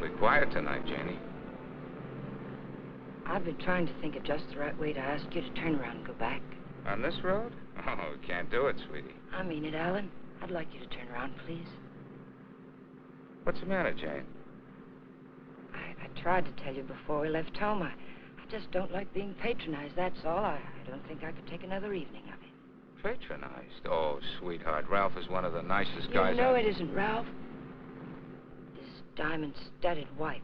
awfully quiet tonight, Janie. I've been trying to think of just the right way to ask you to turn around and go back. On this road? Oh, we can't do it, sweetie. I mean it, Alan. I'd like you to turn around, please. What's the matter, Jane? I tried to tell you before we left home. I just don't like being patronized, that's all. I don't think I could take another evening of it. Patronized? Oh, sweetheart, Ralph is one of the nicest guys. You know it isn't Ralph. This diamond-studded wife,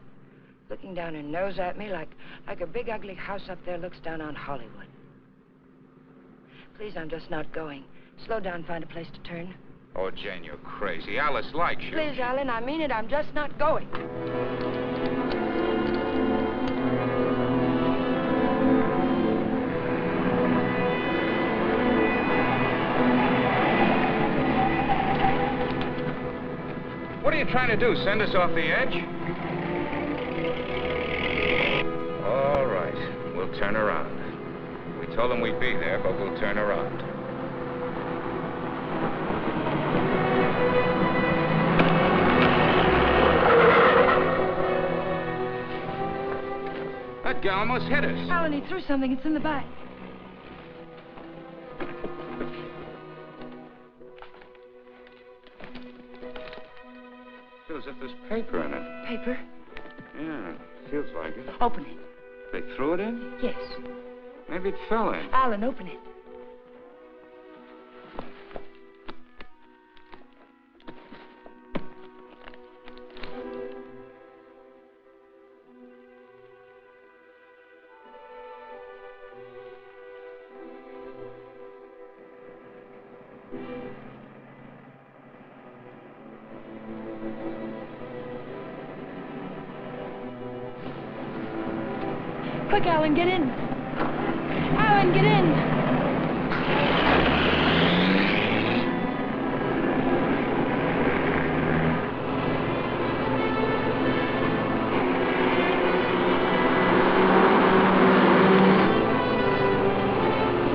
looking down her nose at me like a big ugly house up there looks down on Hollywood. Please, I'm just not going. Slow down, find a place to turn. Oh, Jane, you're crazy. Alice likes you. Please, Alan, I mean it. I'm just not going. What are you trying to do, send us off the edge? All right, we'll turn around. We told them we'd be there, but we'll turn around. That guy almost hit us. Alan, he threw something. It's in the back. Feels as if there's paper in it. Paper? Yeah, feels like it. Open it. They threw it in? Yes. Maybe it fell in. Alan, open it. Quick, Alan, get in. Alan, get in.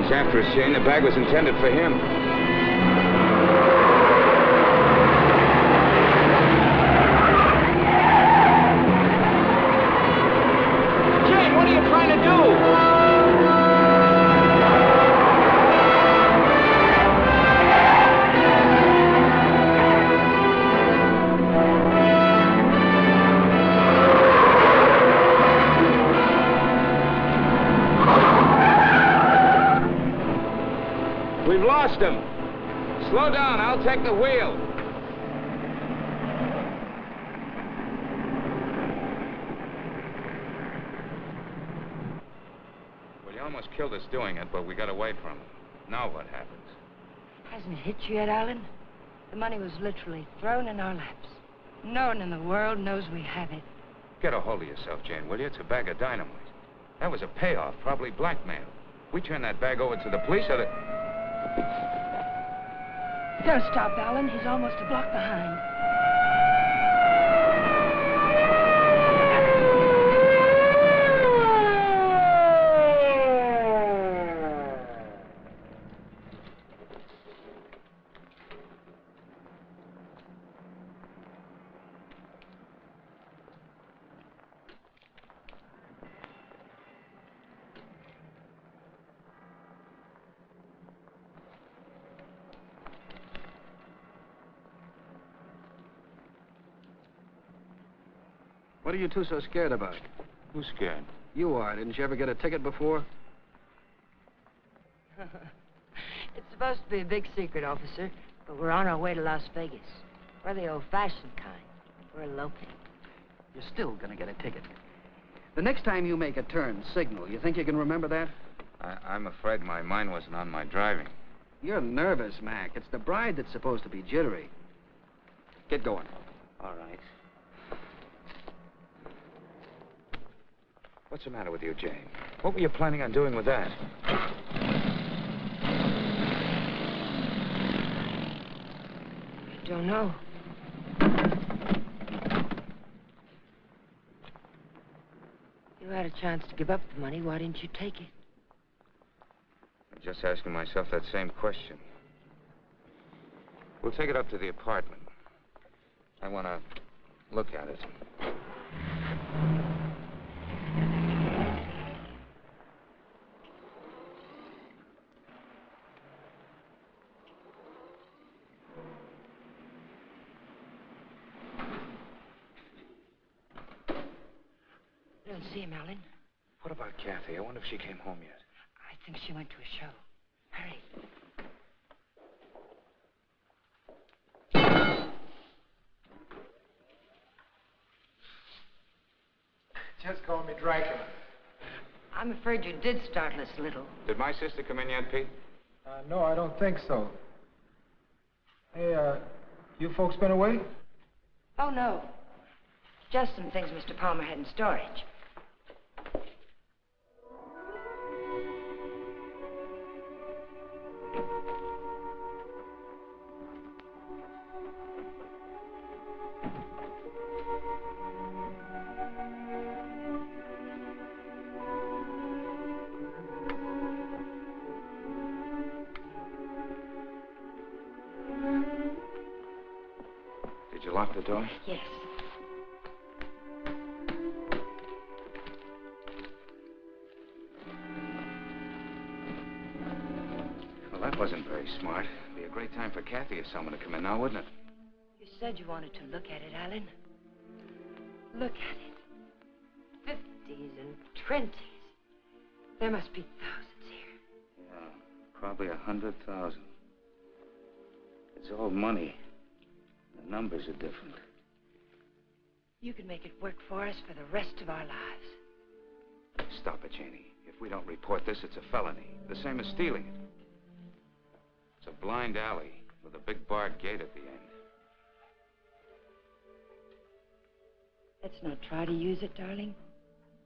He's after us, Jane. The bag was intended for him. We've lost him. Slow down, I'll take the wheel. Well, he almost killed us doing it, but we got away from him. Now what happens? Hasn't it hit you yet, Alan? The money was literally thrown in our laps. No one in the world knows we have it. Get a hold of yourself, Jane, will you? It's a bag of dynamite. That was a payoff, probably blackmail. We turn that bag over to the police or the... Don't stop, Alan. He's almost a block behind. What are you two so scared about? Who's scared? You are. Didn't you ever get a ticket before? It's supposed to be a big secret, officer, but we're on our way to Las Vegas. We're the old-fashioned kind. We're eloping. You're still gonna get a ticket. The next time you make a turn, signal. You think you can remember that? I'm afraid my mind wasn't on my driving. You're nervous, Mac. It's the bride that's supposed to be jittery. Get going. All right. What's the matter with you, Jane? What were you planning on doing with that? I don't know. You had a chance to give up the money. Why didn't you take it? I'm just asking myself that same question. We'll take it up to the apartment. I want to look at it. Don't see him, Alan. What about Kathy? I wonder if she came home yet. I think she went to a show. Hurry. Just call me Dracula. I'm afraid you did startle us a little. Did my sister come in yet, Pete? No, I don't think so. Hey, you folks been away? Oh, no. Just some things Mr. Palmer had in storage. Did you lock the door? Yes. Well, that wasn't very smart. It'd be a great time for Kathy or someone to come in now, wouldn't it? You said you wanted to look at it, Alan. Look at it. 50s and 20s. There must be thousands here. Yeah, probably 100,000. It's all money. The numbers are different. You can make it work for us for the rest of our lives. Stop it, Janie. If we don't report this, it's a felony. The same as stealing it. It's a blind alley with a big barred gate at the end. Let's not try to use it, darling.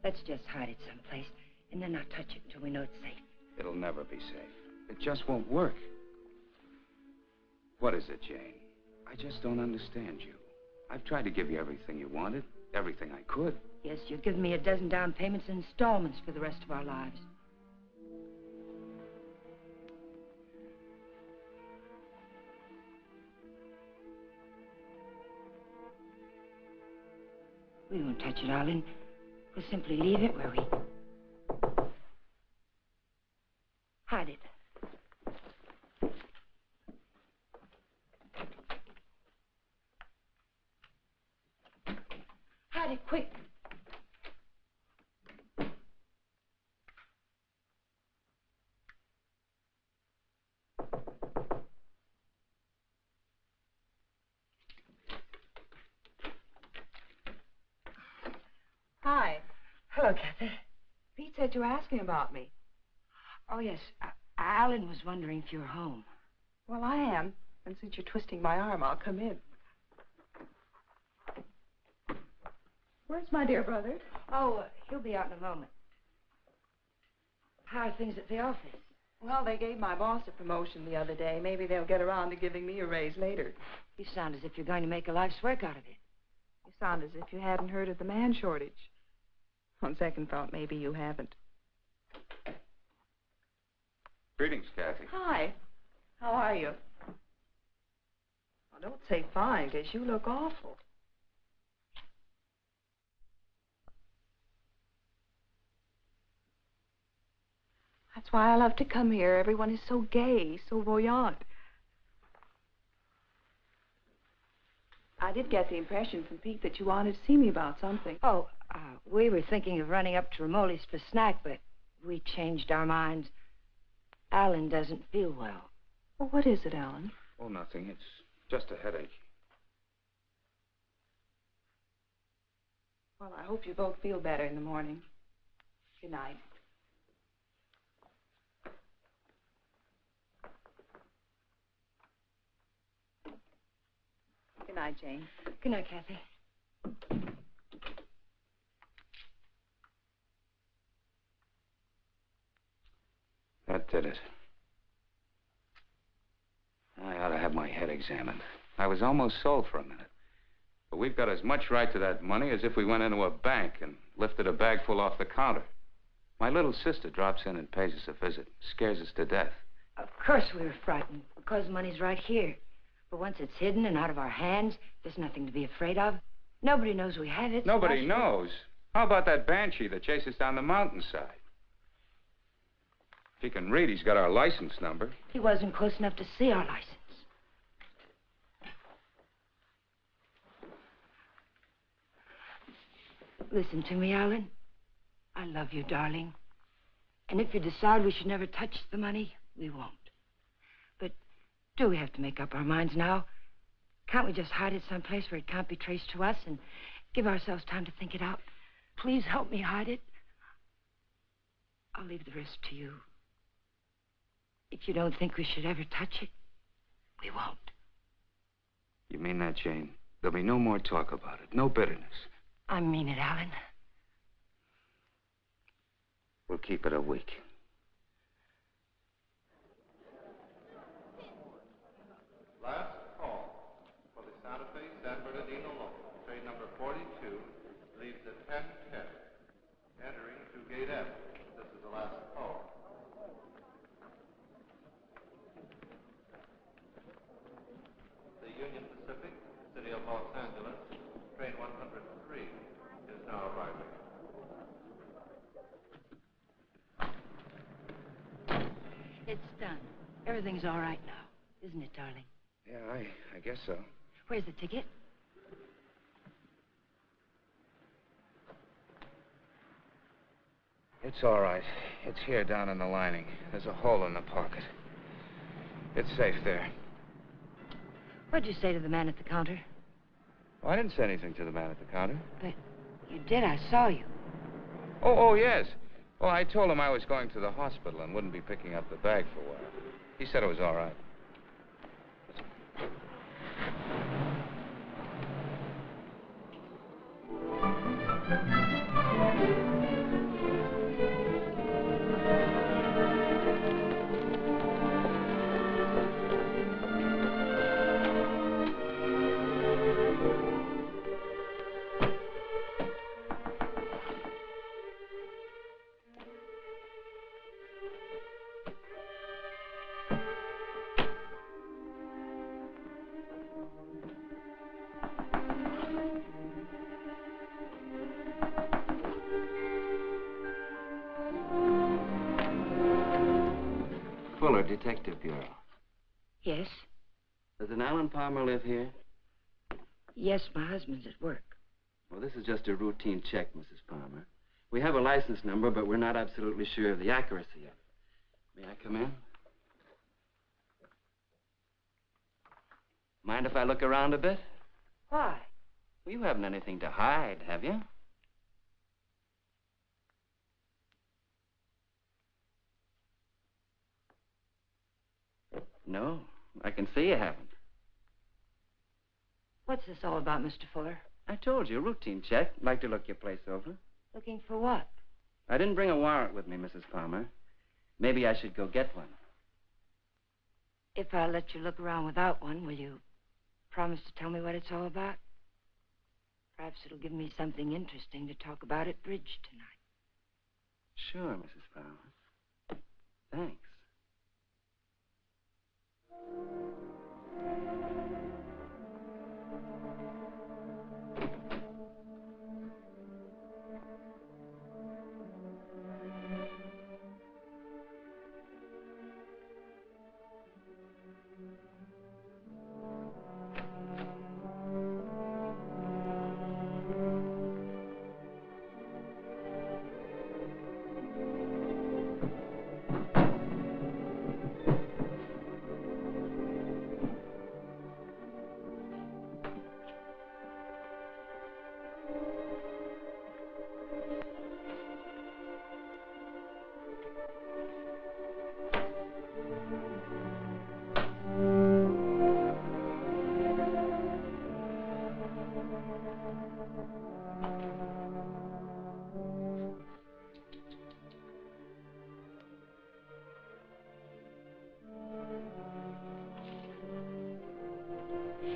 Let's just hide it someplace and then not touch it until we know it's safe. It'll never be safe. It just won't work. What is it, Jane? I just don't understand you. I've tried to give you everything you wanted, everything I could. Yes, you've given me a dozen down payments and installments for the rest of our lives. We won't touch it, Alan. We'll simply leave it where we... hide it. Hide it, quick. Hi. Hello, Kathy. Pete said you were asking about me. Oh, yes. Alan was wondering if you were home. Well, I am. And since you're twisting my arm, I'll come in. Where's my dear brother? Oh, he'll be out in a moment. How are things at the office? Well, they gave my boss a promotion the other day. Maybe they'll get around to giving me a raise later. You sound as if you're going to make a life's work out of it. You sound as if you hadn't heard of the man shortage. On second thought, maybe you haven't. Greetings, Kathy. Hi. How are you? Well, don't say fine, because you look awful. That's why I love to come here. Everyone is so gay, so voyant. I did get the impression from Pete that you wanted to see me about something. Oh, we were thinking of running up to Ramoli's for snack, but we changed our minds. Alan doesn't feel well. Well, what is it, Alan? Oh, nothing. It's just a headache. Well, I hope you both feel better in the morning. Good night. Good night, Jane. Good night, Kathy. That did it. I ought to have my head examined. I was almost sold for a minute. But we've got as much right to that money as if we went into a bank and lifted a bag full off the counter. My little sister drops in and pays us a visit. Scares us to death. Of course we were frightened, because money's right here. But once it's hidden and out of our hands, there's nothing to be afraid of. Nobody knows we have it. Nobody knows. How about that banshee that chased us down the mountainside? If he can read, he's got our license number. He wasn't close enough to see our license. Listen to me, Alan. I love you, darling. And if you decide we should never touch the money, we won't. But do we have to make up our minds now? Can't we just hide it someplace where it can't be traced to us and give ourselves time to think it out? Please help me hide it. I'll leave the rest to you. If you don't think we should ever touch it, we won't. You mean that, Jane? There'll be no more talk about it, no bitterness. I mean it, Alan. We'll keep it a week. Last call for the Santa Fe San Bernardino local. Train number 42 leaves at 10:10, entering to Gate F. This is the last call. The Union Pacific, City of Los Angeles, train 103 is now arriving. It's done. Everything's all right now, isn't it, darling? Yeah, I guess so. Where's the ticket? It's all right. It's here down in the lining. There's a hole in the pocket. It's safe there. What'd you say to the man at the counter? Oh, I didn't say anything to the man at the counter. But you did. I saw you. Oh, yes. Well, I told him I was going to the hospital and wouldn't be picking up the bag for a while. He said it was all right. Fuller, Detective Bureau. Yes? Does an Alan Palmer live here? Yes, my husband's at work. Well, this is just a routine check, Mrs. Palmer. We have a license number, but we're not absolutely sure of the accuracy of it. May I come in? Mind if I look around a bit? Why? Well, you haven't anything to hide, have you? No, I can see you haven't. What's this all about, Mr. Fuller? I told you, routine check. Like to look your place over. Looking for what? I didn't bring a warrant with me, Mrs. Palmer. Maybe I should go get one. If I let you look around without one, will you promise to tell me what it's all about? Perhaps it'll give me something interesting to talk about at bridge tonight. Sure, Mrs. Palmer. Thanks.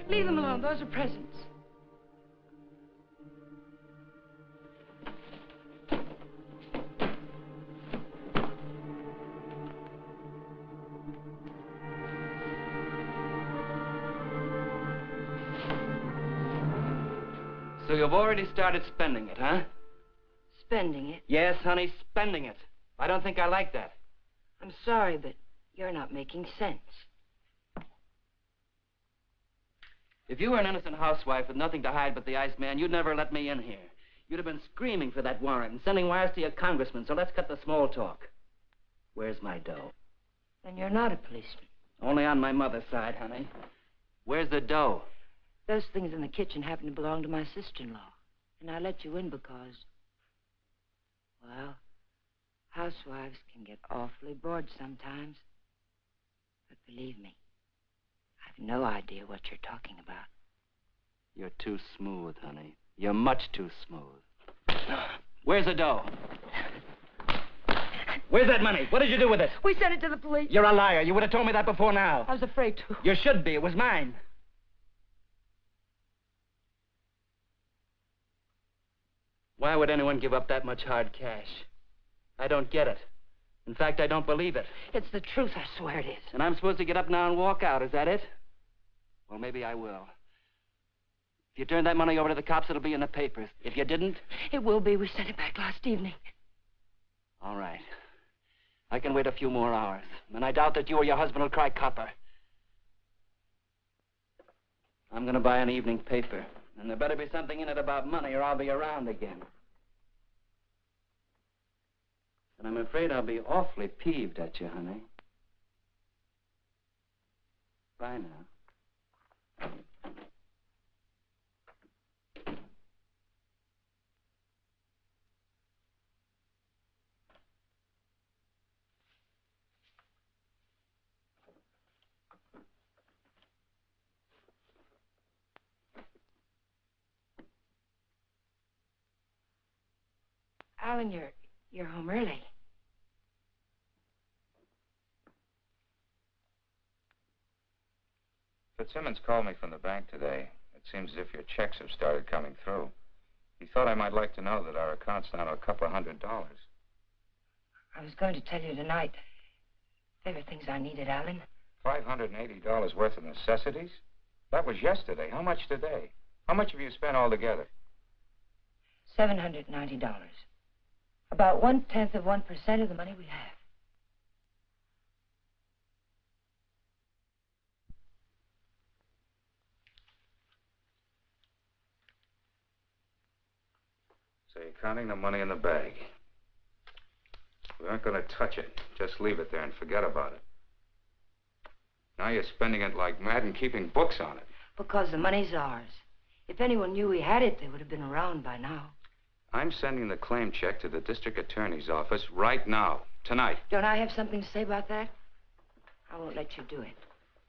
Leave them alone. Those are presents. So you've already started spending it, huh? Spending it? Yes, honey, spending it. I don't think I like that. I'm sorry, but you're not making sense. If you were an innocent housewife with nothing to hide but the Iceman, you'd never let me in here. You'd have been screaming for that warrant and sending wires to your congressman, so let's cut the small talk. Where's my dough? Then you're not a policeman. Only on my mother's side, honey. Where's the dough? Those things in the kitchen happen to belong to my sister-in-law. And I let you in because, well, housewives can get awfully bored sometimes. But believe me, I've no idea what you're talking about. You're too smooth, honey. You're much too smooth. Where's the dough? Where's that money? What did you do with it? We sent it to the police. You're a liar. You would have told me that before now. I was afraid to. You should be. It was mine. Why would anyone give up that much hard cash? I don't get it. In fact, I don't believe it. It's the truth, I swear it is. And I'm supposed to get up now and walk out, is that it? Well, maybe I will. If you turn that money over to the cops, it'll be in the papers. If you didn't... It will be. We sent it back last evening. All right. I can wait a few more hours. And I doubt that you or your husband will cry copper. I'm going to buy an evening paper. And there better be something in it about money or I'll be around again. And I'm afraid I'll be awfully peeved at you, honey. Bye now. Alan, you're home early. Fitzsimmons called me from the bank today. It seems as if your checks have started coming through. He thought I might like to know that our account's down to $200. I was going to tell you tonight. There were things I needed, Alan. $580 worth of necessities? That was yesterday. How much today? How much have you spent altogether? $790. About 1/10 of 1% of the money we have. So you're counting the money in the bag. We aren't going to touch it. Just leave it there and forget about it. Now you're spending it like mad and keeping books on it. Because the money's ours. If anyone knew we had it, they would have been around by now. I'm sending the claim check to the district attorney's office right now, tonight. Don't I have something to say about that? I won't let you do it.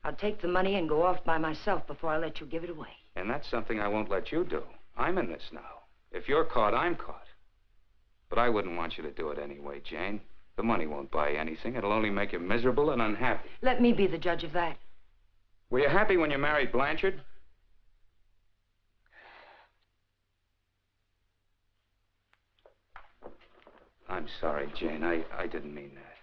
I'll take the money and go off by myself before I let you give it away. And that's something I won't let you do. I'm in this now. If you're caught, I'm caught. But I wouldn't want you to do it anyway, Jane. The money won't buy anything. It'll only make you miserable and unhappy. Let me be the judge of that. Were you happy when you married Blanchard? I'm sorry, Jane. I didn't mean that.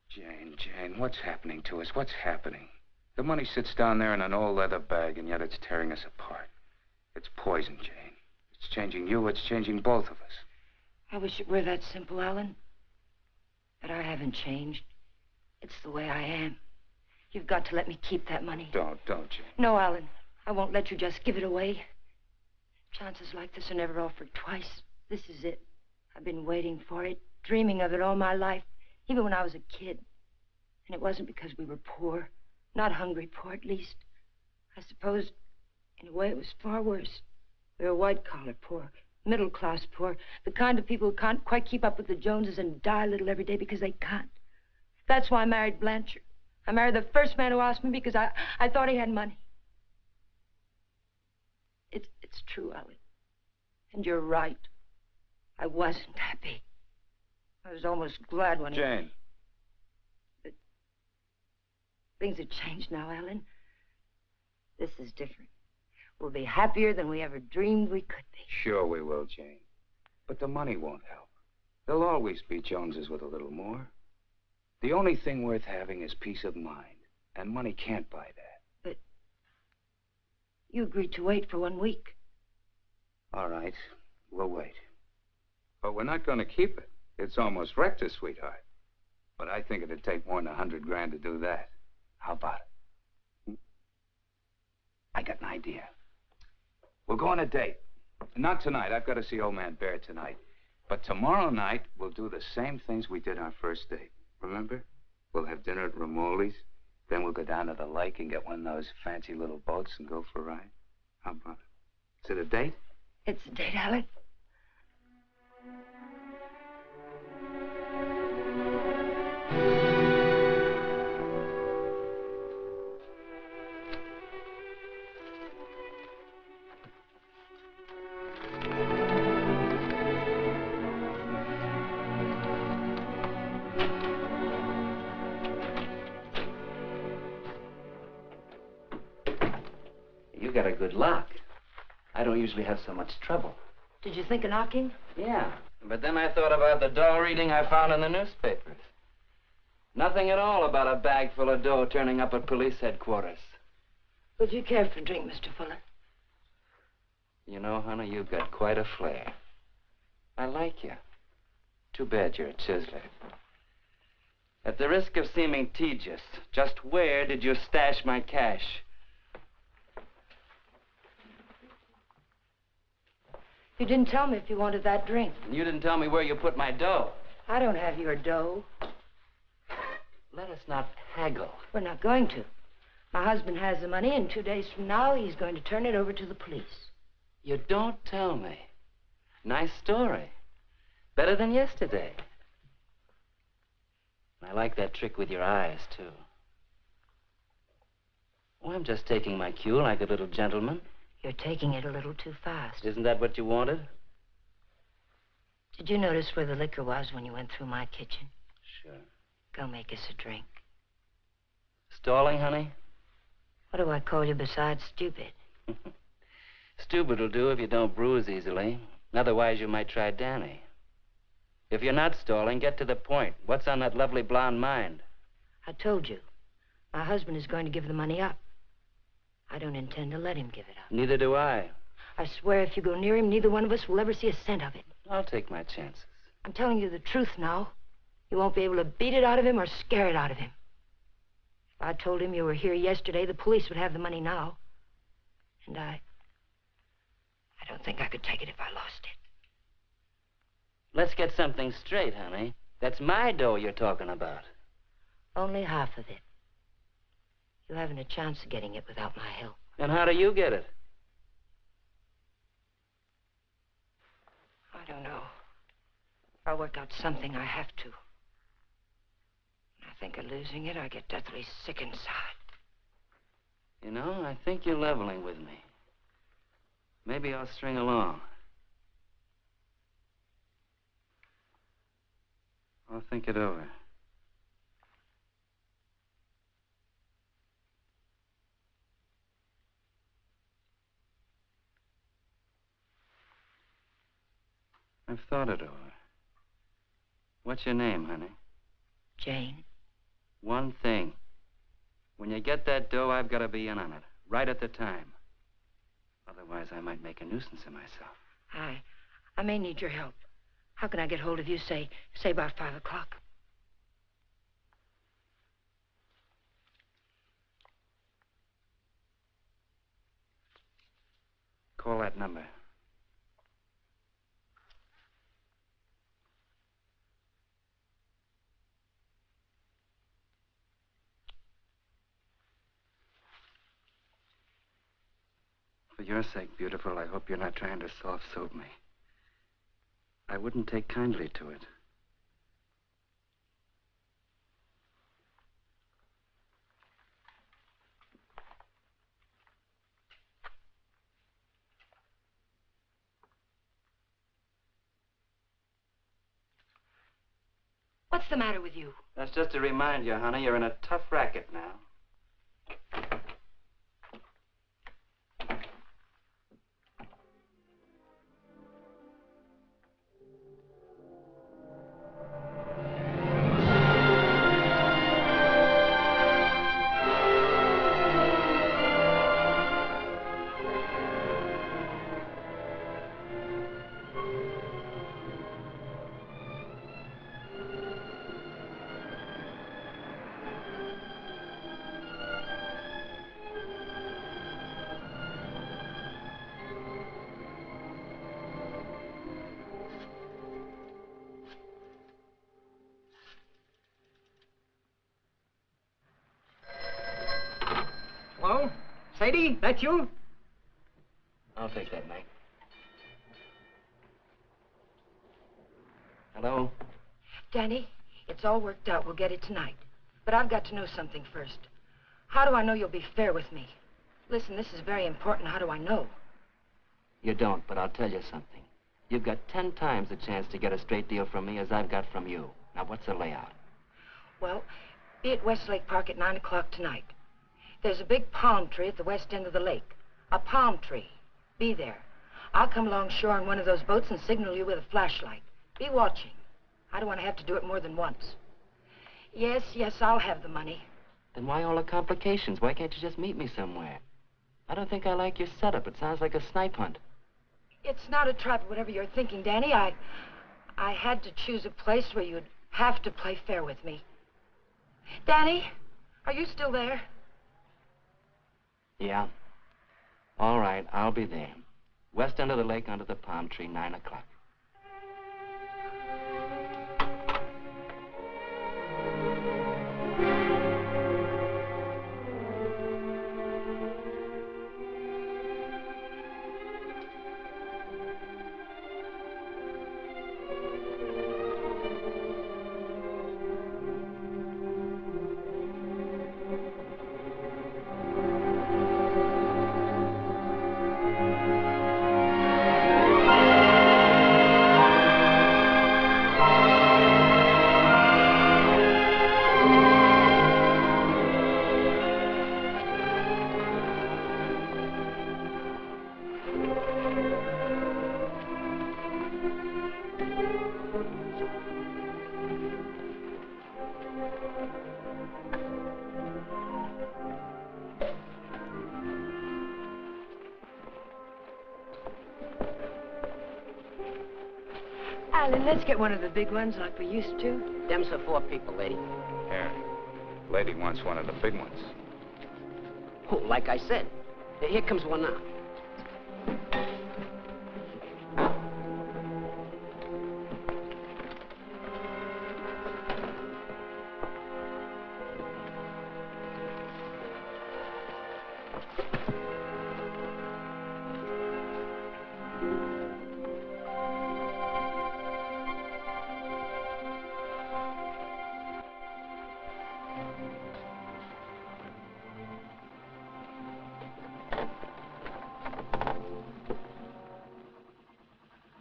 Jane, what's happening to us? What's happening? The money sits down there in an old leather bag, and yet it's tearing us apart. It's poison, Jane. It's changing you. It's changing both of us. I wish it were that simple, Alan. But I haven't changed. It's the way I am. You've got to let me keep that money. Don't, Jane. No, Alan. I won't let you just give it away. Chances like this are never offered twice. This is it. I've been waiting for it, dreaming of it all my life, even when I was a kid. And it wasn't because we were poor. Not hungry poor, at least. I suppose, in a way, it was far worse. We were white-collar poor, middle-class poor, the kind of people who can't quite keep up with the Joneses and die a little every day because they can't. That's why I married Blanchard. I married the first man who asked me because I thought he had money. It's true, Alan. And you're right. I wasn't happy. I was almost glad when Jane. But things have changed now, Alan. This is different. We'll be happier than we ever dreamed we could be. Sure we will, Jane. But the money won't help. There'll always be Joneses with a little more. The only thing worth having is peace of mind. And money can't buy that. But you agreed to wait for 1 week. All right. We'll wait. But we're not going to keep it. It's almost wrecked us, sweetheart. But I think it'd take more than $100 grand to do that. How about it? I got an idea. We'll go on a date. Not tonight. I've got to see old man Bear tonight. But tomorrow night, we'll do the same things we did our first date. Remember? We'll have dinner at Ramoli's. Then we'll go down to the lake and get one of those fancy little boats and go for a ride. How about it? Is it a date? It's a date, Alec. You got a good lock. I don't usually have so much trouble. Did you think of knocking? Yeah, but then I thought about the dough reading I found in the newspapers. Nothing at all about a bag full of dough turning up at police headquarters. Would you care for a drink, Mr. Fuller? You know, honey, you've got quite a flair. I like you. Too bad you're a chiseler. At the risk of seeming tedious, just where did you stash my cash? You didn't tell me if you wanted that drink. And you didn't tell me where you put my dough. I don't have your dough. Let us not haggle. We're not going to. My husband has the money, and 2 days from now, he's going to turn it over to the police. You don't tell me. Nice story. Better than yesterday. I like that trick with your eyes, too. Oh, I'm just taking my cue like a little gentleman. You're taking it a little too fast. Isn't that what you wanted? Did you notice where the liquor was when you went through my kitchen? Sure. Go make us a drink. Stalling, honey? What do I call you besides stupid? Stupid will do if you don't bruise easily. Otherwise, you might try Danny. If you're not stalling, get to the point. What's on that lovely blonde mind? I told you. My husband is going to give the money up. I don't intend to let him give it up. Neither do I. I swear if you go near him, neither one of us will ever see a cent of it. I'll take my chances. I'm telling you the truth now. You won't be able to beat it out of him or scare it out of him. If I told him you were here yesterday, the police would have the money now. And I don't think I could take it if I lost it. Let's get something straight, honey. That's my dough you're talking about. Only half of it. You haven't a chance of getting it without my help. And how do you get it? I don't know. I'll work out something. I have to. When I think of losing it, I get deathly sick inside. You know, I think you're leveling with me. Maybe I'll string along. I'll think it over. I've thought it over. What's your name, honey? Jane. One thing. When you get that dough, I've got to be in on it, right at the time. Otherwise, I might make a nuisance of myself. I may need your help. How can I get hold of you, say about 5 o'clock? Call that number. For your sake, beautiful, I hope you're not trying to soft-soap me. I wouldn't take kindly to it. What's the matter with you? That's just to remind you, honey, you're in a tough racket now. Sadie, that you? I'll take that, Mike. Hello? Danny, it's all worked out. We'll get it tonight. But I've got to know something first. How do I know you'll be fair with me? Listen, this is very important. How do I know? You don't, but I'll tell you something. You've got 10 times the chance to get a straight deal from me as I've got from you. Now, what's the layout? Well, be at Westlake Park at 9 o'clock tonight. There's a big palm tree at the west end of the lake. A palm tree. Be there. I'll come along shore on one of those boats and signal you with a flashlight. Be watching. I don't want to have to do it more than once. Yes, I'll have the money. Then why all the complications? Why can't you just meet me somewhere? I don't think I like your setup. It sounds like a snipe hunt. It's not a trap or whatever you're thinking, Danny. I had to choose a place where you'd have to play fair with me. Danny, are you still there? Yeah. All right, I'll be there. West end of the lake under the palm tree, 9 o'clock. Alan, let's get one of the big ones like we used to. Them's for 4 people, lady. Yeah. Lady wants one of the big ones. Oh, like I said. Here comes one now.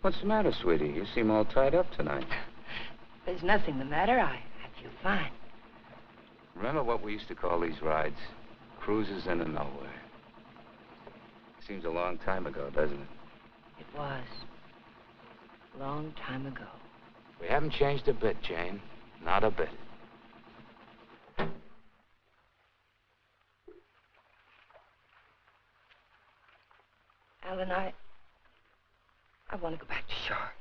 What's the matter, sweetie? You seem all tied up tonight. There's nothing the matter. I feel fine. Remember what we used to call these rides? Cruises into nowhere. Seems a long time ago, doesn't it? It was. A long time ago. We haven't changed a bit, Jane. Not a bit. Alan, I want to go back to shore.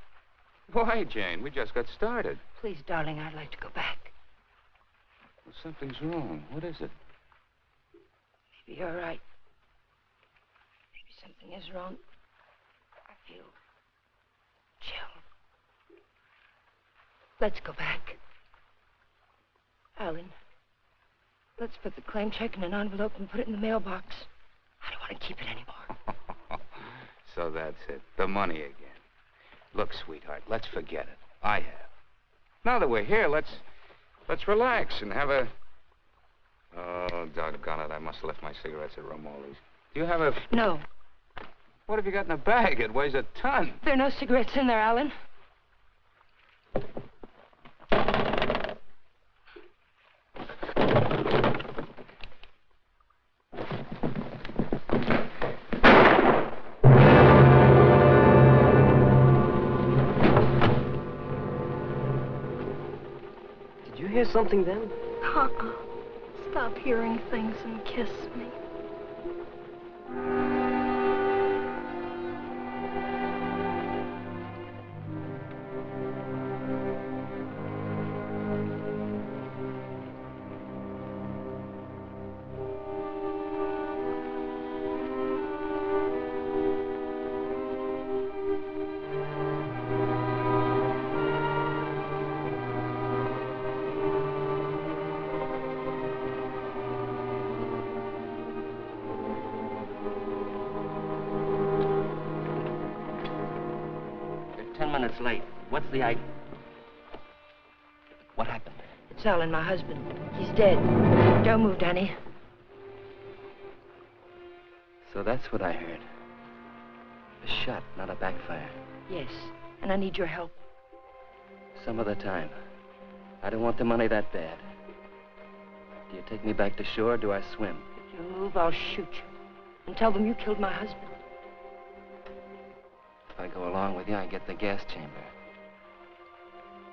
Why, Jane? We just got started. Please, darling, I'd like to go back. Well, something's wrong. What is it? Maybe you're right. Maybe something is wrong. I feel chill. Let's go back. Alan, let's put the claim check in an envelope and put it in the mailbox. I don't want to keep it anymore. So that's it. The money again. Look, sweetheart, let's forget it. I have. Now that we're here, let's relax and have a... Oh, doggone it. I must have left my cigarettes at Romoli's. Do you have a... No. What have you got in the bag? It weighs a ton. There are no cigarettes in there, Alan. Hear something then? Stop hearing things and kiss me. minutes late. What's the idea? What happened? It's Alan, my husband. He's dead. Don't move, Danny. So that's what I heard. A shot, not a backfire. Yes, and I need your help. Some other time. I don't want the money that bad. Do you take me back to shore or do I swim? If you move, I'll shoot you. And tell them you killed my husband. If I go along with you, I get the gas chamber.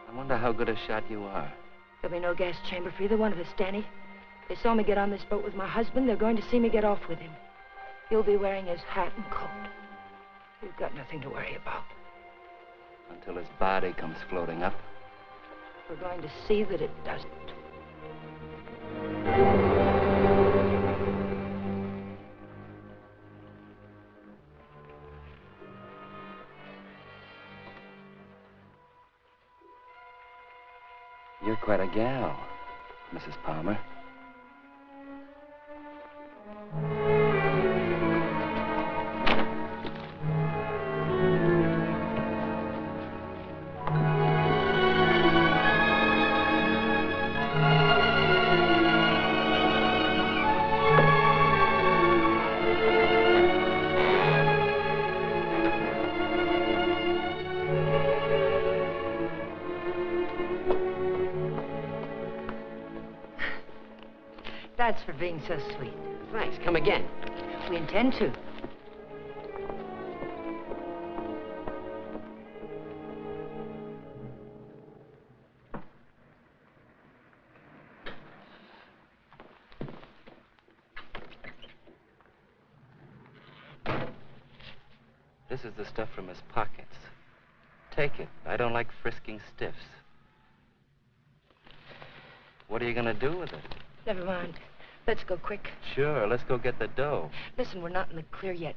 I wonder how good a shot you are. There'll be no gas chamber for either one of us, Danny. They saw me get on this boat with my husband. They're going to see me get off with him. He'll be wearing his hat and coat. You've got nothing to worry about. Until his body comes floating up. We're going to see that it doesn't. You're quite a gal, Mrs. Palmer. That's for being so sweet. Thanks. Come again. We intend to. This is the stuff from his pockets. Take it. I don't like frisking stiffs. What are you gonna do with it? Never mind. Let's go quick. Sure, let's go get the dough. Listen, we're not in the clear yet.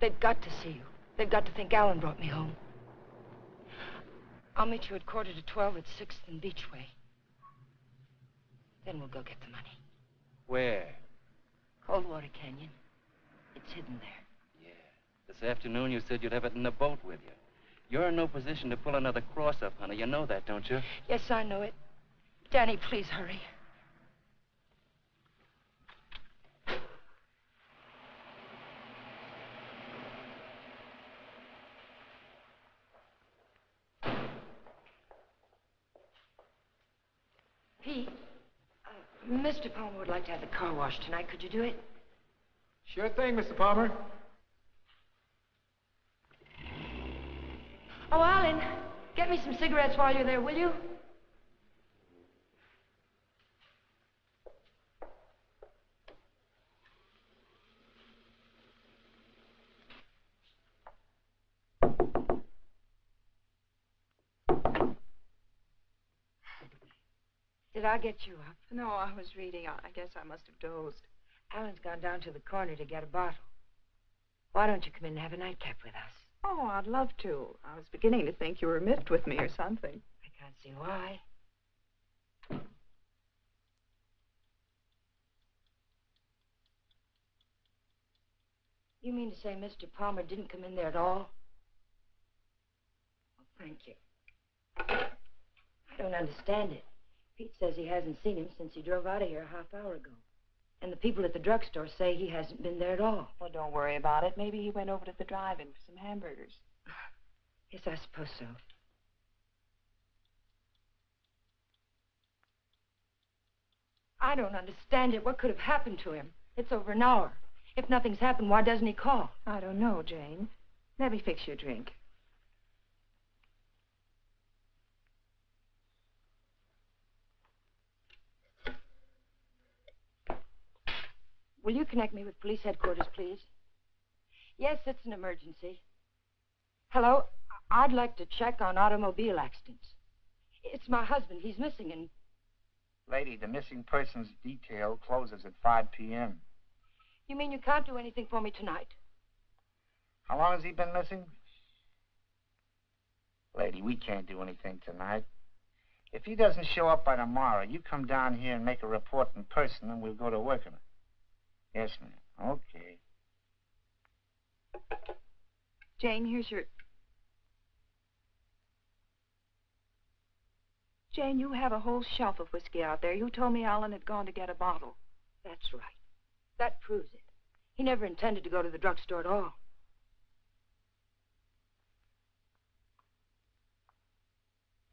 They've got to see you. They've got to think Alan brought me home. I'll meet you at 11:45 at 6th and Beachway. Then we'll go get the money. Where? Coldwater Canyon. It's hidden there. Yeah. This afternoon you said you'd have it in the boat with you. You're in no position to pull another cross-up, honey. You know that, don't you? Yes, I know it. Danny, please hurry. Pete, Mr. Palmer would like to have the car washed tonight. Could you do it? Sure thing, Mr. Palmer. Oh, Alan, get me some cigarettes while you're there, will you? Did I get you up? No, I was reading. I guess I must have dozed. Alan's gone down to the corner to get a bottle. Why don't you come in and have a nightcap with us? Oh, I'd love to. I was beginning to think you were miffed with me or something. I can't see why. You mean to say Mr. Palmer didn't come in there at all? Well, thank you. I don't understand it. Pete says he hasn't seen him since he drove out of here a half hour ago. And the people at the drugstore say he hasn't been there at all. Well, don't worry about it. Maybe he went over to the drive-in for some hamburgers. Yes, I suppose so. I don't understand it. What could have happened to him? It's over an hour. If nothing's happened, why doesn't he call? I don't know, Jane. Let me fix you a drink. Will you connect me with police headquarters, please? Yes, it's an emergency. Hello? I'd like to check on automobile accidents. It's my husband. He's missing and... Lady, the missing persons detail closes at 5 p.m. You mean you can't do anything for me tonight? How long has he been missing? Lady, we can't do anything tonight. If he doesn't show up by tomorrow, you come down here and make a report in person, and we'll go to work on it. Yes, ma'am. Okay. Jane, here's your... Jane, you have a whole shelf of whiskey out there. You told me Alan had gone to get a bottle. That's right. That proves it. He never intended to go to the drugstore at all.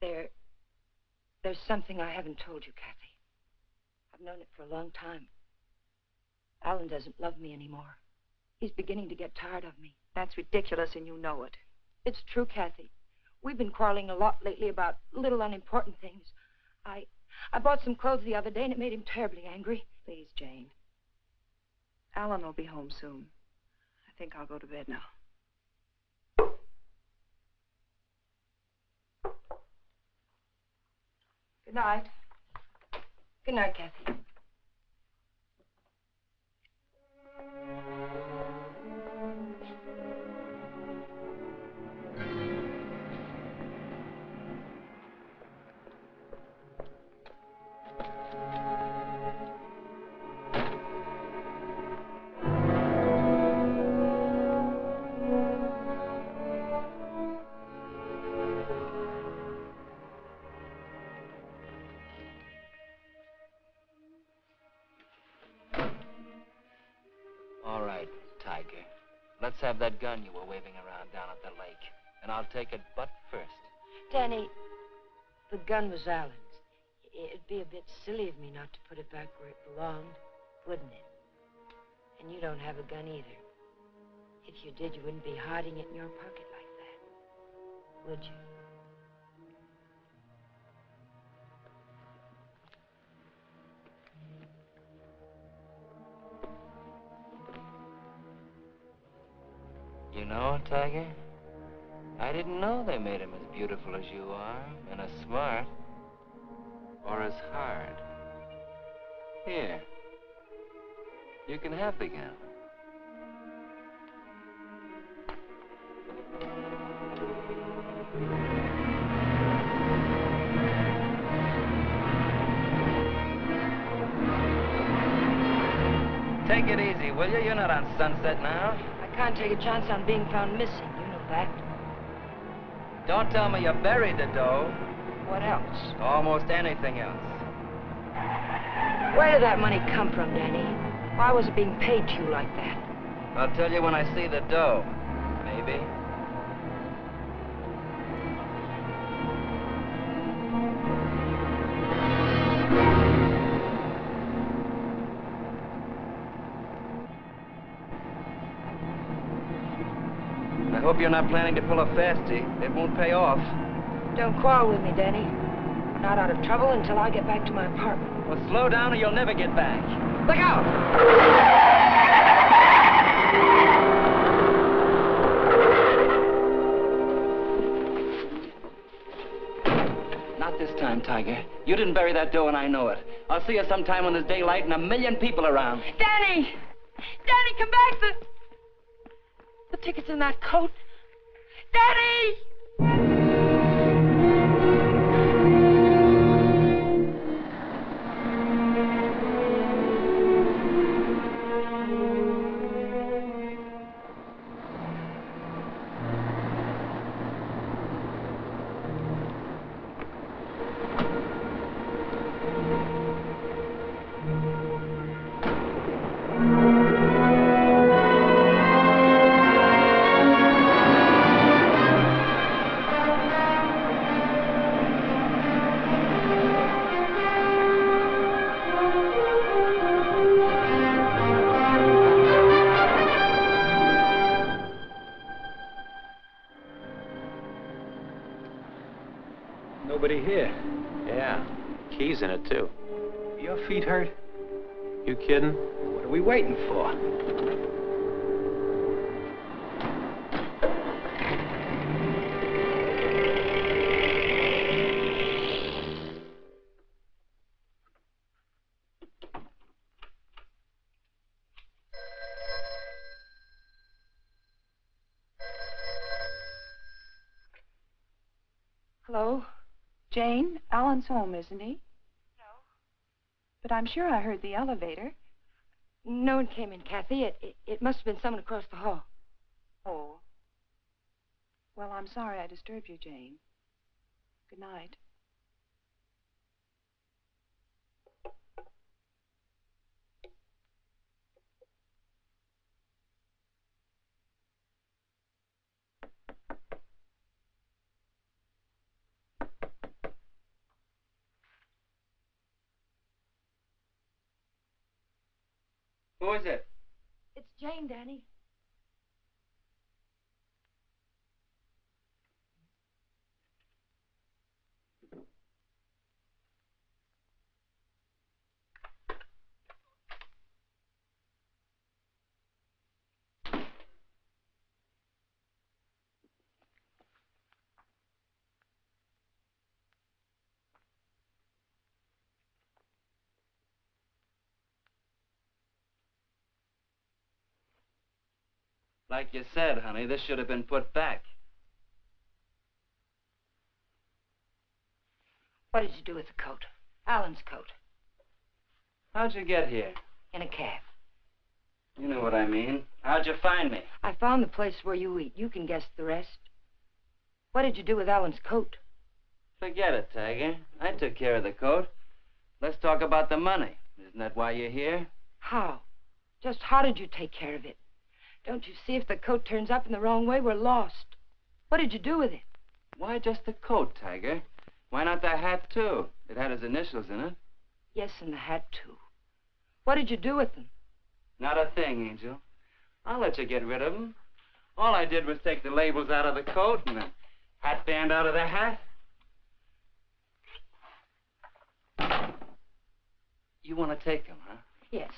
There's something I haven't told you, Kathy. I've known it for a long time. Alan doesn't love me anymore. He's beginning to get tired of me. That's ridiculous, and you know it. It's true, Kathy. We've been quarreling a lot lately about little unimportant things. I bought some clothes the other day, and it made him terribly angry. Please, Jane. Alan will be home soon. I think I'll go to bed now. Good night. Good night, Kathy. All right, Tiger. Let's have that gun you were waving around down at the lake. And I'll take it butt first. Danny, the gun was Alan's. It'd be a bit silly of me not to put it back where it belonged, wouldn't it? And you don't have a gun either. If you did, you wouldn't be hiding it in your pocket like that, would you? You know, Tiger, I didn't know they made him as beautiful as you are, and as smart, or as hard. Here, you can have the gun. Take it easy, will you? You're not on Sunset now. I can't take a chance on being found missing. You know that. Don't tell me you buried the dough. What else? Almost anything else. Where did that money come from, Danny? Why was it being paid to you like that? I'll tell you when I see the dough. Maybe. I hope you're not planning to pull a fastie. It won't pay off. Don't quarrel with me, Danny. We're not out of trouble until I get back to my apartment. Well, slow down or you'll never get back. Look out! Not this time, Tiger. You didn't bury that dough and I know it. I'll see you sometime when there's daylight and 1,000,000 people around. Danny! Danny, come back! The ticket's in that coat. Danny! Nobody here. Yeah, keys in it, too. Your feet hurt? You kidding? What are we waiting for? Hello? Jane, Alan's home, isn't he? No. But I'm sure I heard the elevator. No one came in, Kathy. It must have been someone across the hall. Oh. Well, I'm sorry I disturbed you, Jane. Good night. Who is it? It's Jane, Danny. Like you said, honey, this should have been put back. What did you do with the coat? Alan's coat. How'd you get here? In a cab. You know what I mean. How'd you find me? I found the place where you eat. You can guess the rest. What did you do with Alan's coat? Forget it, Tiger. I took care of the coat. Let's talk about the money. Isn't that why you're here? How? Just how did you take care of it? Don't you see if the coat turns up in the wrong way, we're lost. What did you do with it? Why just the coat, Tiger? Why not the hat, too? It had his initials in it. Yes, and the hat, too. What did you do with them? Not a thing, Angel. I'll let you get rid of them. All I did was take the labels out of the coat and the hat band out of the hat. You want to take them, huh? Yes.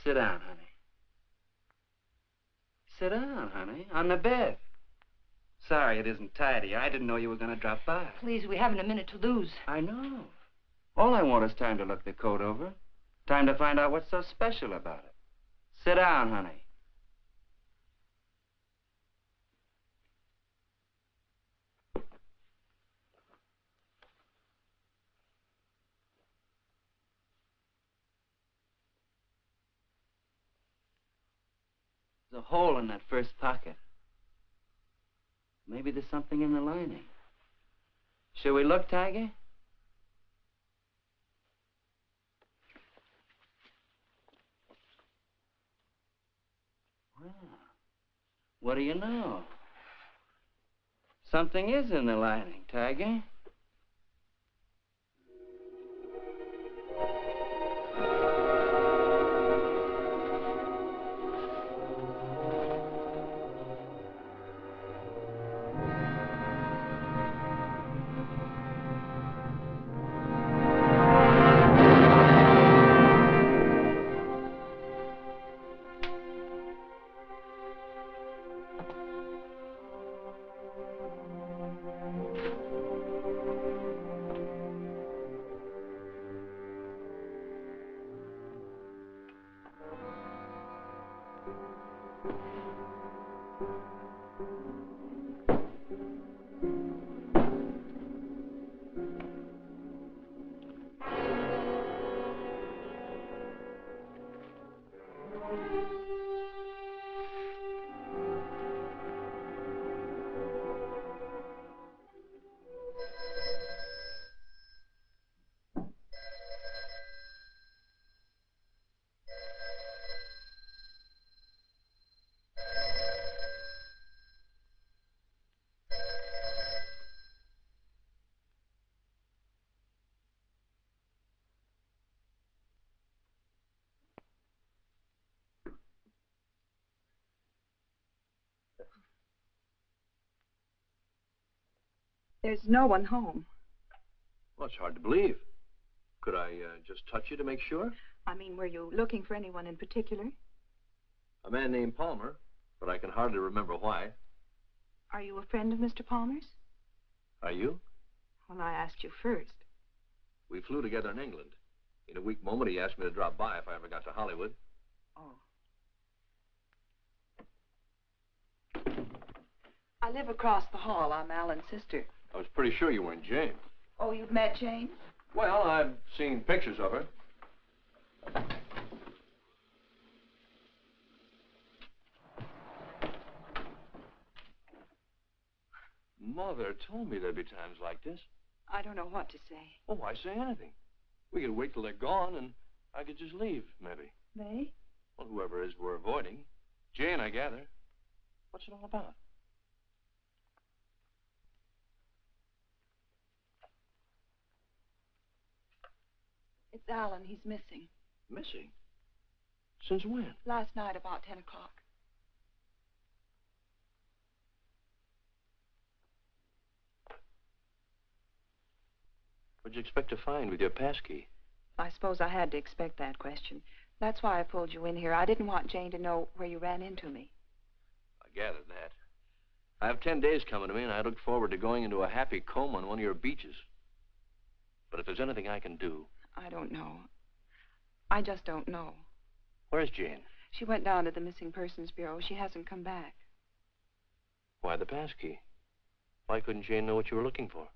Sit down, honey. Sit down, honey, on the bed. Sorry it isn't tidy. I didn't know you were going to drop by. Please, we haven't a minute to lose. I know. All I want is time to look the coat over. Time to find out what's so special about it. Sit down, honey. There's a hole in that first pocket. Maybe there's something in the lining. Shall we look, Tiger? Well, what do you know? Something is in the lining, Tiger. There's no one home. Well, it's hard to believe. Could I just touch you to make sure? I mean, were you looking for anyone in particular? A man named Palmer, but I can hardly remember why. Are you a friend of Mr. Palmer's? Are you? Well, I asked you first. We flew together in England. In a weak moment, he asked me to drop by if I ever got to Hollywood. Oh. I live across the hall. I'm Alan's sister. I was pretty sure you weren't Jane. Oh, you've met Jane? Well, I've seen pictures of her. Mother told me there'd be times like this. I don't know what to say. Oh, why say anything? We could wait till they're gone, and I could just leave, maybe. They? Well, whoever it is we're avoiding. Jane, I gather. What's it all about? It's Alan. He's missing. Missing? Since when? Last night about 10 o'clock. What'd you expect to find with your passkey? I suppose I had to expect that question. That's why I pulled you in here. I didn't want Jane to know where you ran into me. I gathered that. I have 10 days coming to me, and I look forward to going into a happy coma on one of your beaches. But if there's anything I can do... I don't know. I just don't know. Where's Jane? She went down to the Missing Persons Bureau. She hasn't come back. Why the passkey? Why couldn't Jane know what you were looking for?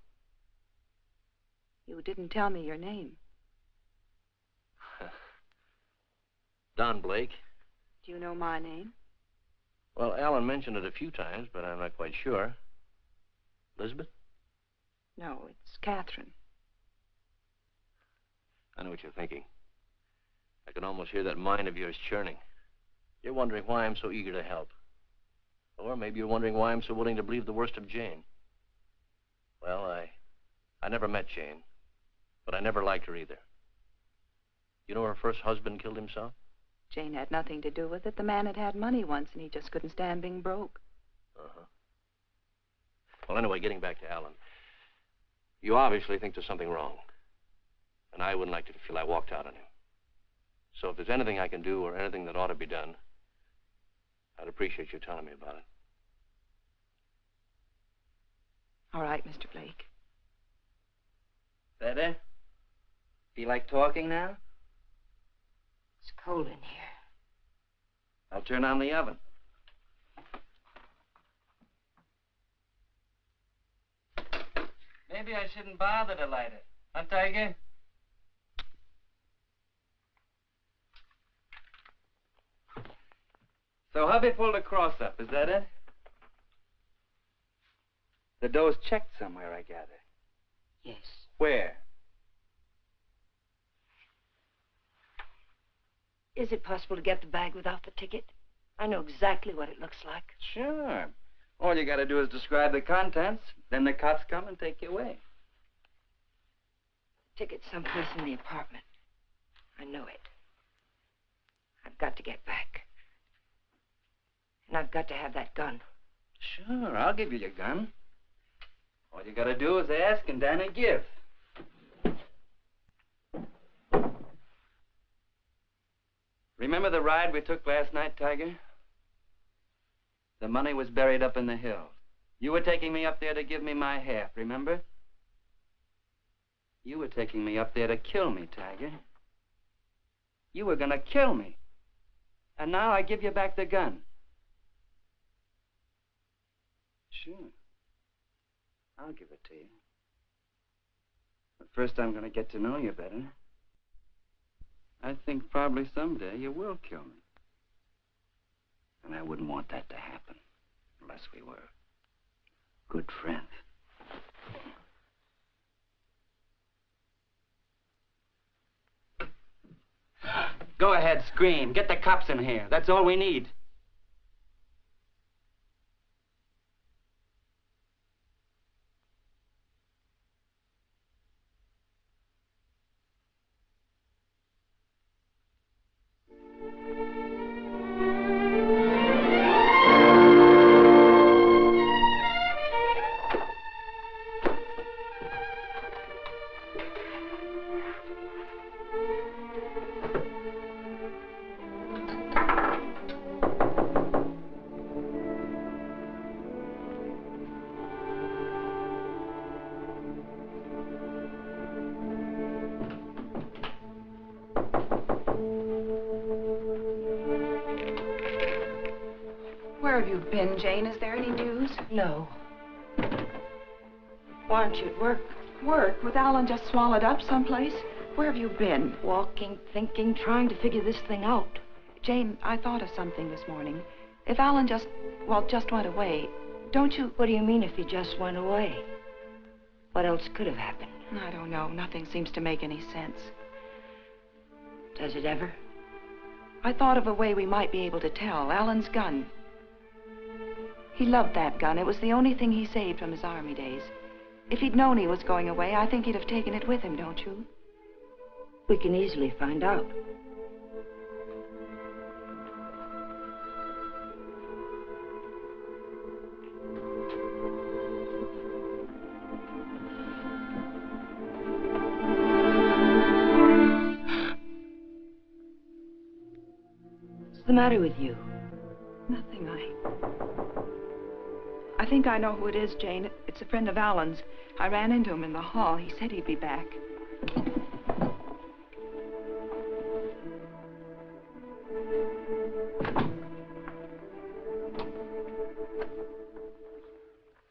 You didn't tell me your name. Don Blake. Do you know my name? Well, Alan mentioned it a few times, but I'm not quite sure. Elizabeth? No, it's Catherine. I know what you're thinking. I can almost hear that mind of yours churning. You're wondering why I'm so eager to help. Or maybe you're wondering why I'm so willing to believe the worst of Jane. Well, I never met Jane, but I never liked her either. You know her first husband killed himself? Jane had nothing to do with it. The man had had money once, and he just couldn't stand being broke. Uh-huh. Well, anyway, getting back to Alan. You obviously think there's something wrong. And I wouldn't like to feel I walked out on him. So if there's anything I can do or anything that ought to be done, I'd appreciate you telling me about it. All right, Mr. Blake. Better? Feel like talking now? It's cold in here. I'll turn on the oven. Maybe I shouldn't bother to light it. Huh, Tiger? So hubby pulled a cross-up, is that it? The dough's checked somewhere, I gather. Yes. Where? Is it possible to get the bag without the ticket? I know exactly what it looks like. Sure. All you gotta do is describe the contents, then the cops come and take you away. Ticket's someplace in the apartment. I know it. I've got to get back. And I've got to have that gun. Sure, I'll give you your gun. All you gotta do is ask and Danny give. Remember the ride we took last night, Tiger? The money was buried up in the hills. You were taking me up there to give me my half, remember? You were taking me up there to kill me, Tiger. You were gonna kill me. And now I give you back the gun. Sure. I'll give it to you. But first I'm gonna get to know you better. I think probably someday you will kill me. And I wouldn't want that to happen unless we were good friends. Go ahead, scream. Get the cops in here. That's all we need. Where have you been, Jane? Is there any news? No. Why aren't you at work? Work? With Alan just swallowed up someplace? Where have you been? Walking, thinking, trying to figure this thing out. Jane, I thought of something this morning. If Alan just went away, don't you... What do you mean if he just went away? What else could have happened? I don't know. Nothing seems to make any sense. Does it ever? I thought of a way we might be able to tell. Alan's gun. He loved that gun. It was the only thing he saved from his army days. If he'd known he was going away, I think he'd have taken it with him, don't you? We can easily find out. What's the matter with you? Nothing. I think I know who it is, Jane. It's a friend of Alan's. I ran into him in the hall. He said he'd be back.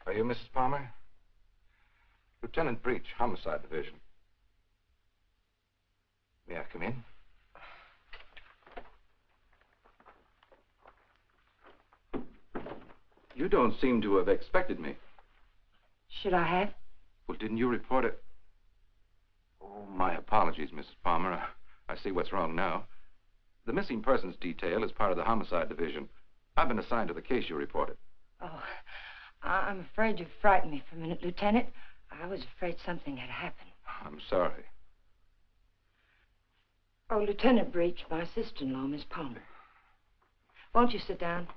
Are you Mrs. Palmer? Lieutenant Breach, Homicide Division. May I come in? You don't seem to have expected me. Should I have? Well, didn't you report it? Oh, my apologies, Mrs. Palmer. I see what's wrong now. The missing persons detail is part of the Homicide Division. I've been assigned to the case you reported. Oh, I'm afraid you frightened me for a minute, Lieutenant. I was afraid something had happened. I'm sorry. Oh, Lieutenant Breach, my sister-in-law, Miss Palmer. Won't you sit down?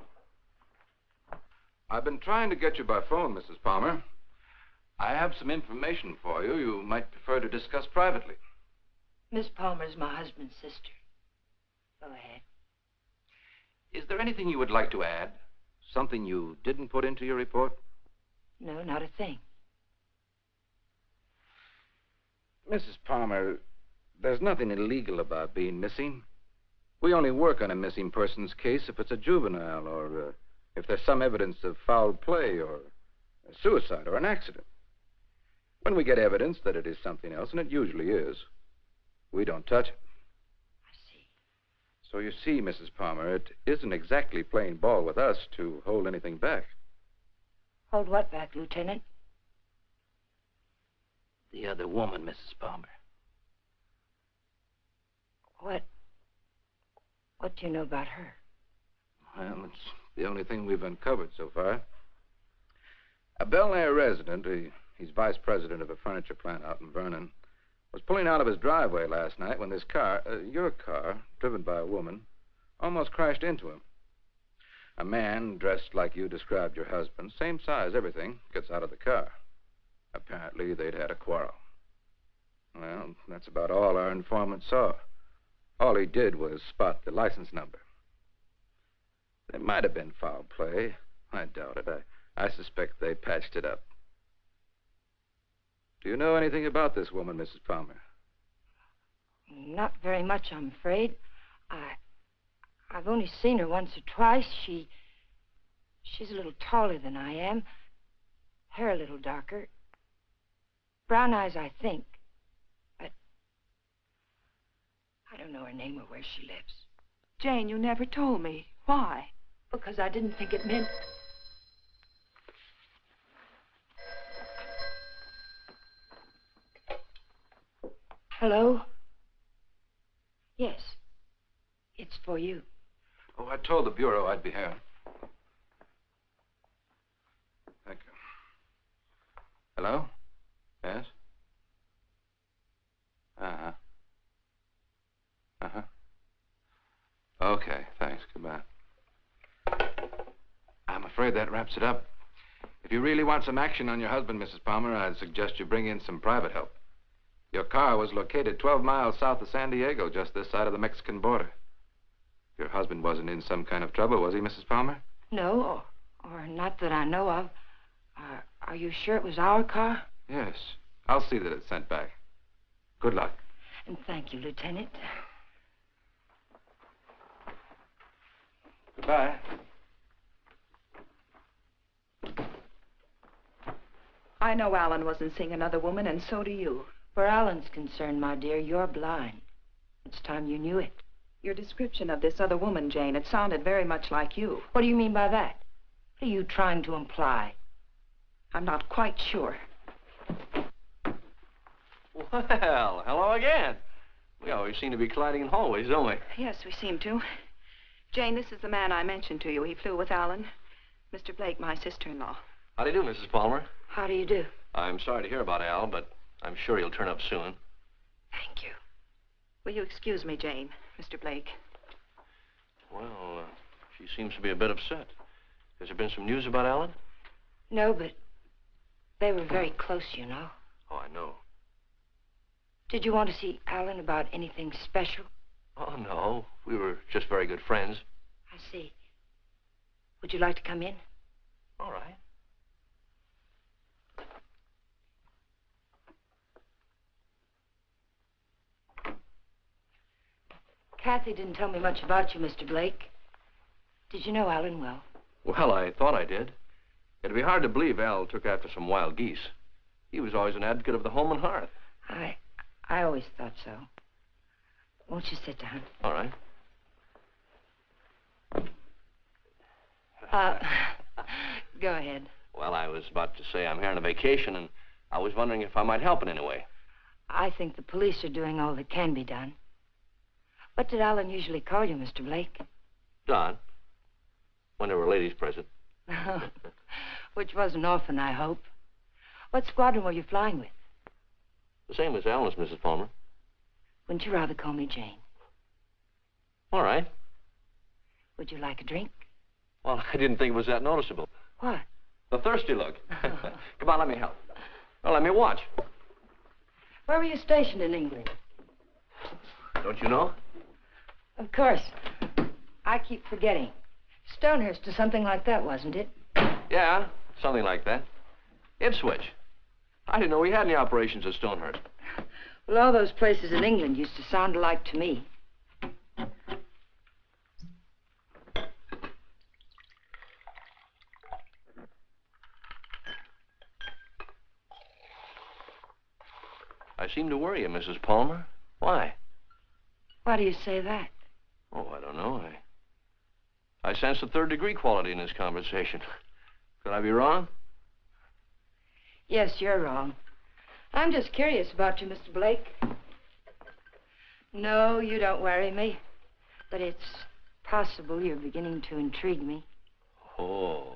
I've been trying to get you by phone, Mrs. Palmer. I have some information for you you might prefer to discuss privately. Miss Palmer's my husband's sister. Go ahead. Is there anything you would like to add? Something you didn't put into your report? No, not a thing. Mrs. Palmer, there's nothing illegal about being missing. We only work on a missing persons case if it's a juvenile or if there's some evidence of foul play or a suicide or an accident. When we get evidence that it is something else, and it usually is, we don't touch it. I see. So you see, Mrs. Palmer, it isn't exactly playing ball with us to hold anything back. Hold what back, Lieutenant? The other woman, Mrs. Palmer. What do you know about her? Well, it's the only thing we've uncovered so far. A Bel Air resident, he's vice president of a furniture plant out in Vernon, was pulling out of his driveway last night when this car, your car, driven by a woman, almost crashed into him. A man dressed like you described your husband, same size, everything, gets out of the car. Apparently, they'd had a quarrel. Well, that's about all our informant saw. All he did was spot the license number. There might have been foul play. I doubt it. I suspect they patched it up. Do you know anything about this woman, Mrs. Palmer? Not very much, I'm afraid. I've only seen her once or twice. She's a little taller than I am. Hair a little darker. Brown eyes, I think. But I don't know her name or where she lives. Jane, you never told me. Why? Because I didn't think it meant... Hello? Yes. It's for you. Oh, I told the Bureau I'd be here. Thank you. Hello? Yes? Uh-huh. Uh-huh. Okay, thanks. Goodbye. I'm afraid that wraps it up. If you really want some action on your husband, Mrs. Palmer, I'd suggest you bring in some private help. Your car was located 12 miles south of San Diego, just this side of the Mexican border. Your husband wasn't in some kind of trouble, was he, Mrs. Palmer? No, or not that I know of. Are you sure it was our car? Yes. I'll see that it's sent back. Good luck. And thank you, Lieutenant. Goodbye. I know Alan wasn't seeing another woman, and so do you. Where Alan's concerned, my dear, you're blind. It's time you knew it. Your description of this other woman, Jane, it sounded very much like you. What do you mean by that? What are you trying to imply? I'm not quite sure. Well, hello again. We always seem to be colliding in hallways, don't we? Yes, we seem to. Jane, this is the man I mentioned to you. He flew with Alan. Mr. Blake, my sister-in-law. How do you do, Mrs. Palmer? How do you do? I'm sorry to hear about Al, but I'm sure he'll turn up soon. Thank you. Will you excuse me, Jane, Mr. Blake? Well, she seems to be a bit upset. Has there been some news about Alan? No, but they were very close, you know. Oh, I know. Did you want to see Alan about anything special? Oh, no. We were just very good friends. I see. Would you like to come in? All right. Kathy didn't tell me much about you, Mr. Blake. Did you know Alan well? Well, I thought I did. It'd be hard to believe Al took after some wild geese. He was always an advocate of the home and hearth. I always thought so. Won't you sit down? All right. Go ahead. Well, I was about to say I'm here on a vacation, and I was wondering if I might help in any way. I think the police are doing all that can be done. What did Alan usually call you, Mr. Blake? Don. When there were ladies present. Which wasn't often, I hope. What squadron were you flying with? The same as Alan's, Mrs. Palmer. Wouldn't you rather call me Jane? All right. Would you like a drink? Well, I didn't think it was that noticeable. What? The thirsty look. Come on, let me help. Well, let me watch. Where were you stationed in England? Don't you know? Of course. I keep forgetting. Stonehurst or something like that, wasn't it? Yeah, something like that. Ipswich. I didn't know we had any operations at Stonehurst. Well, all those places in England used to sound alike to me. I seem to worry you, Mrs. Palmer. Why? Why do you say that? Oh, I don't know. I sense a third-degree quality in this conversation. Could I be wrong? Yes, you're wrong. I'm just curious about you, Mr. Blake. No, you don't worry me. But it's possible you're beginning to intrigue me. Oh,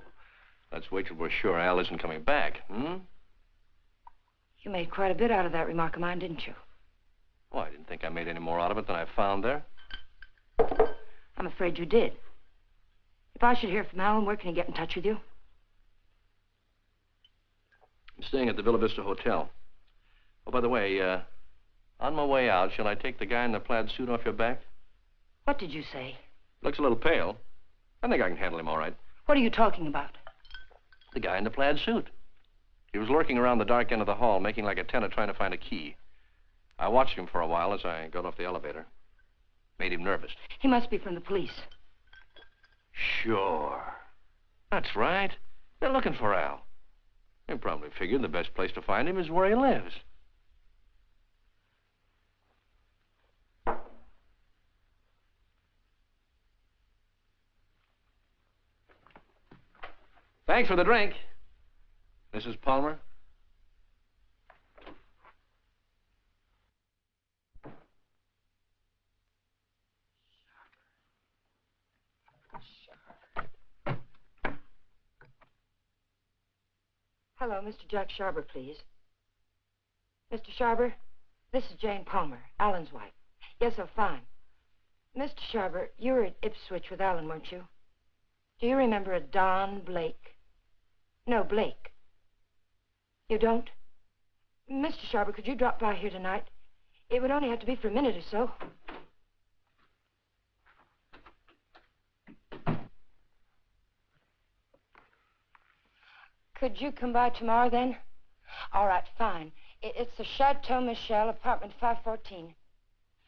let's wait till we're sure Al isn't coming back, hmm? You made quite a bit out of that remark of mine, didn't you? Well, I didn't think I made any more out of it than I found there. I'm afraid you did. If I should hear from Alan, where can he get in touch with you? I'm staying at the Villa Vista Hotel. Oh, by the way, on my way out, shall I take the guy in the plaid suit off your back? What did you say? Looks a little pale. I think I can handle him all right. What are you talking about? The guy in the plaid suit. He was lurking around the dark end of the hall, making like a tenant trying to find a key. I watched him for a while as I got off the elevator. Made him nervous. He must be from the police. Sure. That's right. They're looking for Al. They probably figured the best place to find him is where he lives. Thanks for the drink, Mrs. Palmer. Hello, Mr. Jack Sharber, please. Mr. Sharber, this is Jane Palmer, Alan's wife. Yes, oh, fine. Mr. Sharber, you were at Ipswich with Alan, weren't you? Do you remember a Don Blake? No, Blake. You don't? Mr. Sharber, could you drop by here tonight? It would only have to be for a minute or so. Could you come by tomorrow, then? All right, fine. It's the Chateau Michel, apartment 514.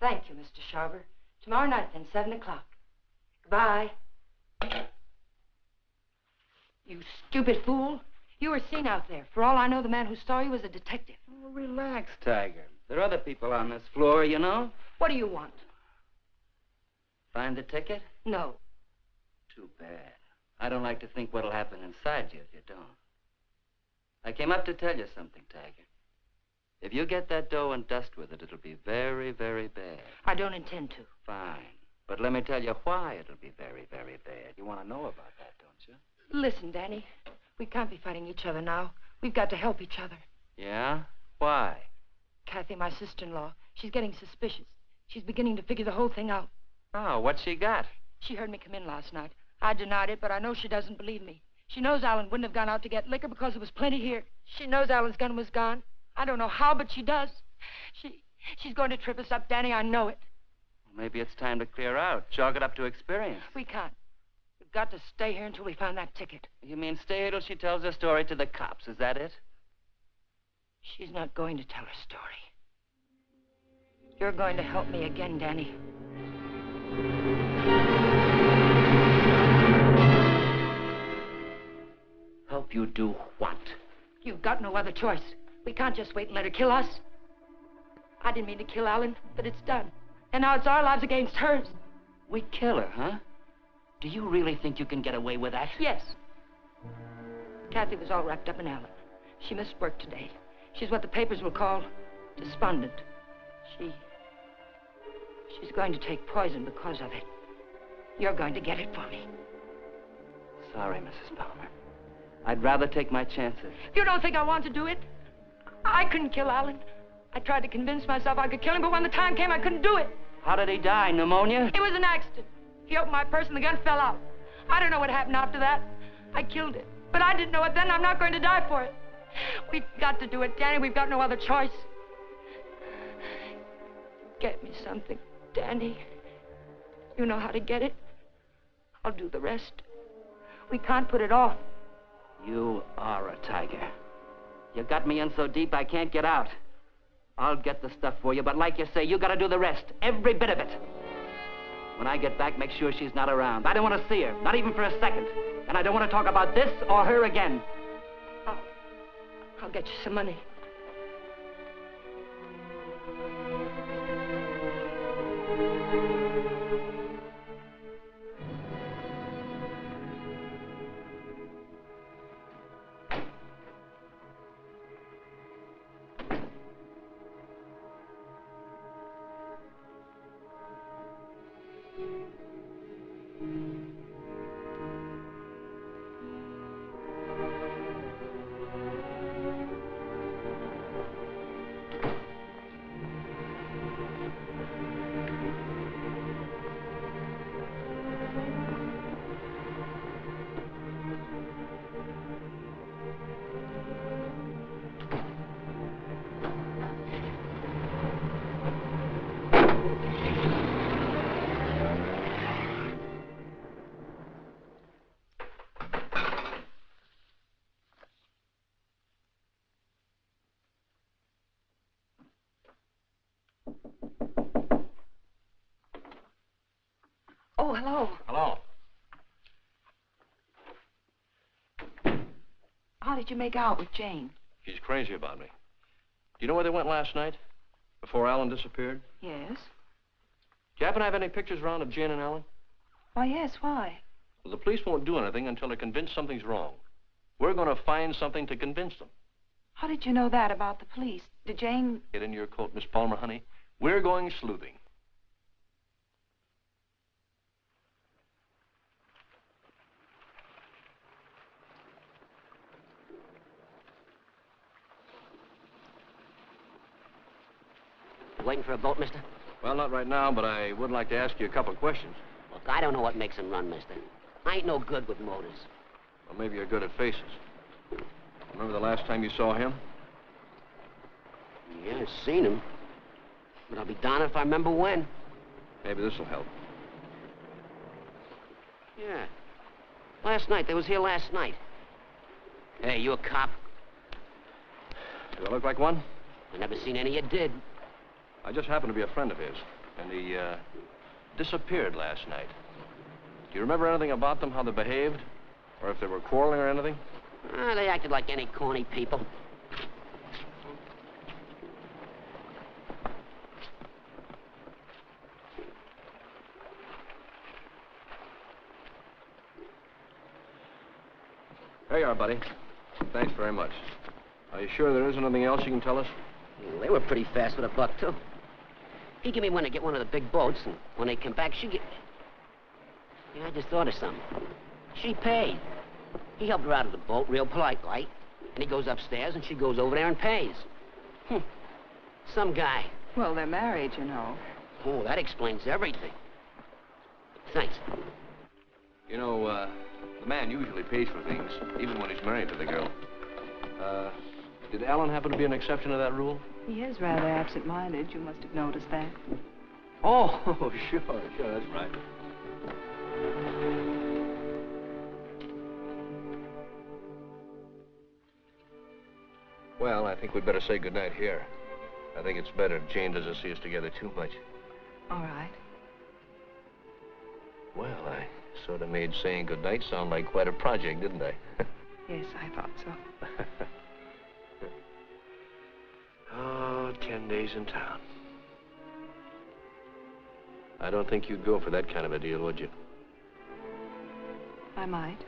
Thank you, Mr. Sharber. Tomorrow night, then, 7 o'clock. Goodbye. You stupid fool. You were seen out there. For all I know, the man who saw you was a detective. Oh, relax, Tiger. There are other people on this floor, you know. What do you want? Find the ticket? No. Too bad. I don't like to think what'll happen inside you if you don't. I came up to tell you something, Tiger. If you get that dough and dust with it, it'll be very, very bad. I don't intend to. Fine. But let me tell you why it'll be very, very bad. You want to know about that, don't you? Listen, Danny. We can't be fighting each other now. We've got to help each other. Yeah? Why? Kathy, my sister-in-law, she's getting suspicious. She's beginning to figure the whole thing out. Oh, what's she got? She heard me come in last night. I denied it, but I know she doesn't believe me. She knows Alan wouldn't have gone out to get liquor because there was plenty here. She knows Alan's gun was gone. I don't know how, but she does. She's going to trip us up, Danny. I know it. Well, maybe it's time to chalk it up to experience. We can't. got to stay here until we find that ticket. You mean stay here till she tells her story to the cops, is that it? She's not going to tell her story. You're going to help me again, Danny. Help you do what? You've got no other choice. We can't just wait and let her kill us. I didn't mean to kill Alan, but it's done. And now it's our lives against hers. We kill her, huh? Do you really think you can get away with that? Yes. Kathy was all wrapped up in Alan. She missed work today. She's what the papers will call despondent. She's going to take poison because of it. You're going to get it for me. Sorry, Mrs. Palmer. I'd rather take my chances. You don't think I want to do it? I couldn't kill Alan. I tried to convince myself I could kill him, but when the time came, I couldn't do it. How did he die? Pneumonia? It was an accident. He opened my purse and the gun fell out. I don't know what happened after that. I killed it. But I didn't know it then. I'm not going to die for it. We've got to do it, Danny. We've got no other choice. Get me something, Danny. You know how to get it. I'll do the rest. We can't put it off. You are a tiger. You got me in so deep I can't get out. I'll get the stuff for you, but like you say, you gotta do the rest. Every bit of it. When I get back, make sure she's not around. I don't want to see her, not even for a second. And I don't want to talk about this or her again. I'll get you some money. Oh, hello. Hello. How did you make out with Jane? She's crazy about me. Do you know where they went last night? Before Alan disappeared? Yes. Do you happen to have any pictures around of Jane and Alan? Why, yes, why? Well, the police won't do anything until they're convinced something's wrong. We're going to find something to convince them. How did you know that about the police? Did Jane... Get in your coat, Miss Palmer, honey. We're going sleuthing. Waiting for a boat, mister? Well, not right now, but I would like to ask you a couple of questions. Look, I don't know what makes them run, mister. I ain't no good with motors. Well, maybe you're good at faces. Remember the last time you saw him? Yeah, I've seen him. But I'll be darned if I remember when. Maybe this will help. Yeah. Last night. They was here last night. Hey, you a cop? Do I look like one? I never seen any you did. I just happen to be a friend of his, and he disappeared last night. Do you remember anything about them, how they behaved? Or if they were quarreling or anything? They acted like any corny people. There you are, buddy. Thanks very much. Are you sure there isn't anything else you can tell us? They were pretty fast with a buck, too. He gave me one to get one of the big boats, and when they come back, she get... Yeah, I just thought of something. She paid. He helped her out of the boat, real polite like, and he goes upstairs, and she goes over there and pays. Some guy. Well, they're married, you know. Oh, that explains everything. Thanks. You know, the man usually pays for things, even when he's married to the girl. Did Alan happen to be an exception to that rule? He is rather absent-minded. You must have noticed that. Oh, sure, that's right. Well, I think we'd better say goodnight here. I think it's better if Jane doesn't see us together too much. All right. Well, I sort of made saying goodnight sound like quite a project, didn't I? Yes, I thought so. Oh, 10 days in town. I don't think you'd go for that kind of a deal, would you? I might.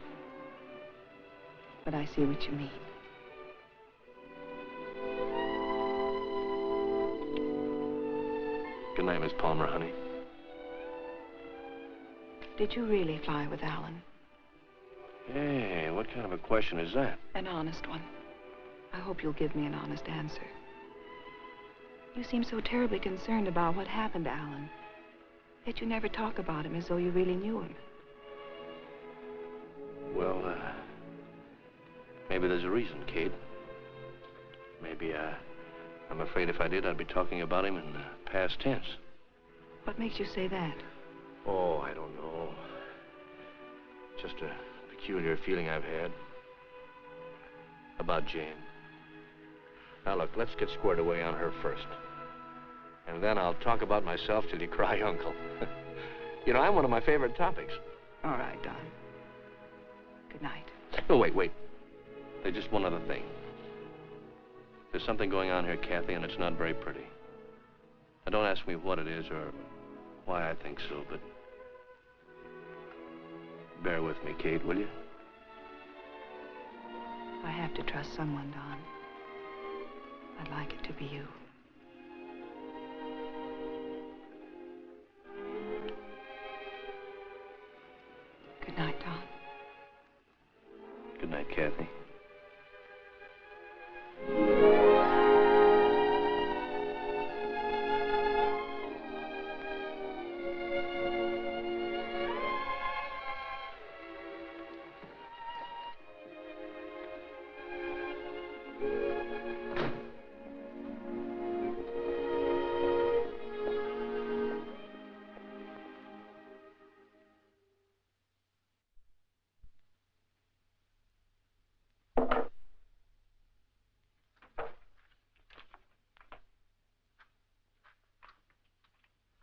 But I see what you mean. Good night, Miss Palmer, honey. Did you really fly with Alan? Hey, what kind of a question is that? An honest one. I hope you'll give me an honest answer. You seem so terribly concerned about what happened to Alan. Yet you never talk about him as though you really knew him. Well, maybe there's a reason, Kate. Maybe, I'm afraid if I did, I'd be talking about him in past tense. What makes you say that? Oh, I don't know. Just a peculiar feeling I've had about Jane. Now, look, let's get squared away on her first. And then I'll talk about myself till you cry uncle. You know, I'm one of my favorite topics. All right, Don. Good night. Oh, wait. There's just one other thing. There's something going on here, Kathy, and it's not very pretty. Now, don't ask me what it is or why I think so, but bear with me, Kate, will you? I have to trust someone, Don. I'd like it to be you. Good night, Don. Good night, Kathy.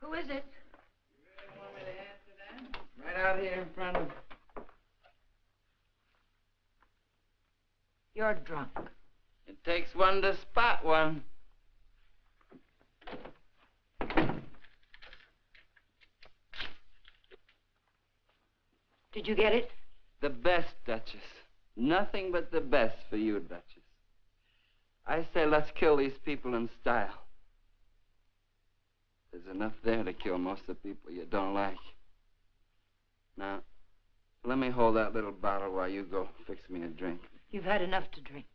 Who is it? Right out here in front of... You're drunk. It takes one to spot one. Did you get it? The best, Duchess. Nothing but the best for you, Duchess. I say let's kill these people in style. There's enough there to kill most of the people you don't like. Now, let me hold that little bottle while you go fix me a drink. You've had enough to drink.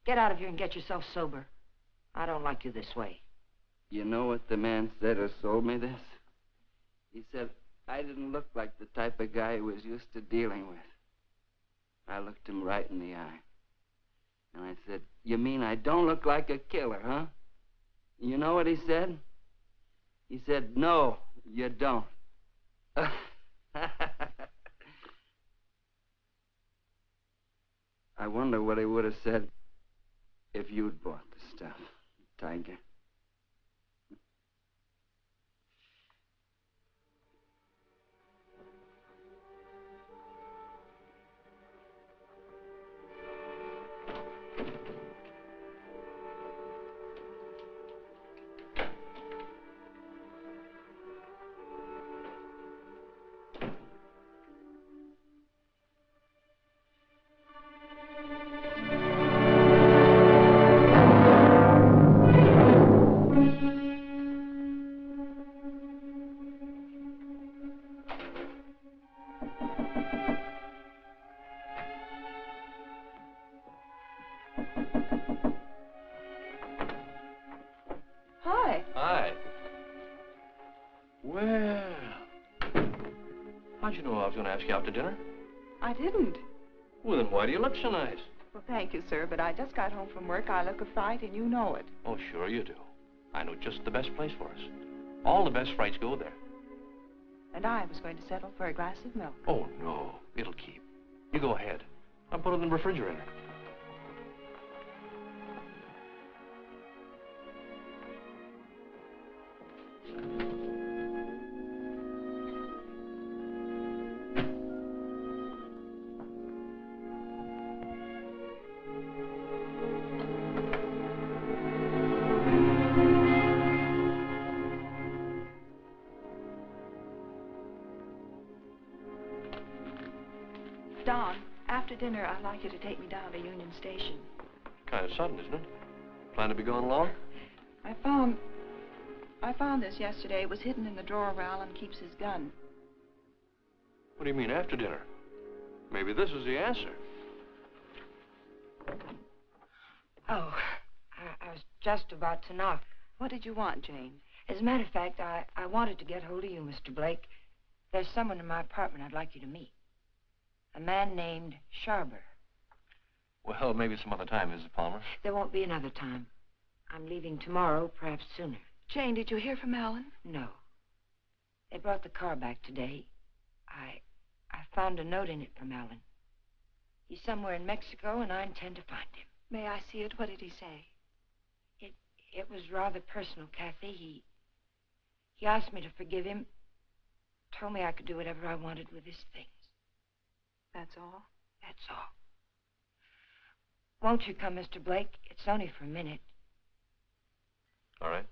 Get out of here and get yourself sober. I don't like you this way. You know what the man said who sold me this? He said I didn't look like the type of guy he was used to dealing with. I looked him right in the eye. And I said, you mean I don't look like a killer, huh? You know what he said? He said, no, you don't. I wonder what he would have said if you'd bought the stuff, Tiger. Hi. Hi. Well, how'd you know I was going to ask you out to dinner? I didn't. Well, then why do you look so nice? Well, thank you, sir, but I just got home from work. I look a fright, and you know it. Oh, sure you do. I know just the best place for us. All the best frights go there. And I was going to settle for a glass of milk. Oh, no. It'll keep. You go ahead. I'll put it in the refrigerator. Don, after dinner, I'd like you to take me down to Union Station. Kind of sudden, isn't it? Plan to be going long? I found this yesterday. It was hidden in the drawer where Alan keeps his gun. What do you mean, after dinner? Maybe this is the answer. Oh, I was just about to knock. What did you want, Jane? As a matter of fact, I wanted to get hold of you, Mr. Blake. There's someone in my apartment I'd like you to meet. A man named Sharber. Well, maybe some other time, Mrs. Palmer. There won't be another time. I'm leaving tomorrow, perhaps sooner. Jane, did you hear from Alan? No. They brought the car back today. I found a note in it from Alan. He's somewhere in Mexico, and I intend to find him. May I see it? What did he say? It was rather personal, Kathy. He asked me to forgive him. Told me I could do whatever I wanted with his things. That's all? That's all. Won't you come, Mr. Blake? It's only for a minute. All right.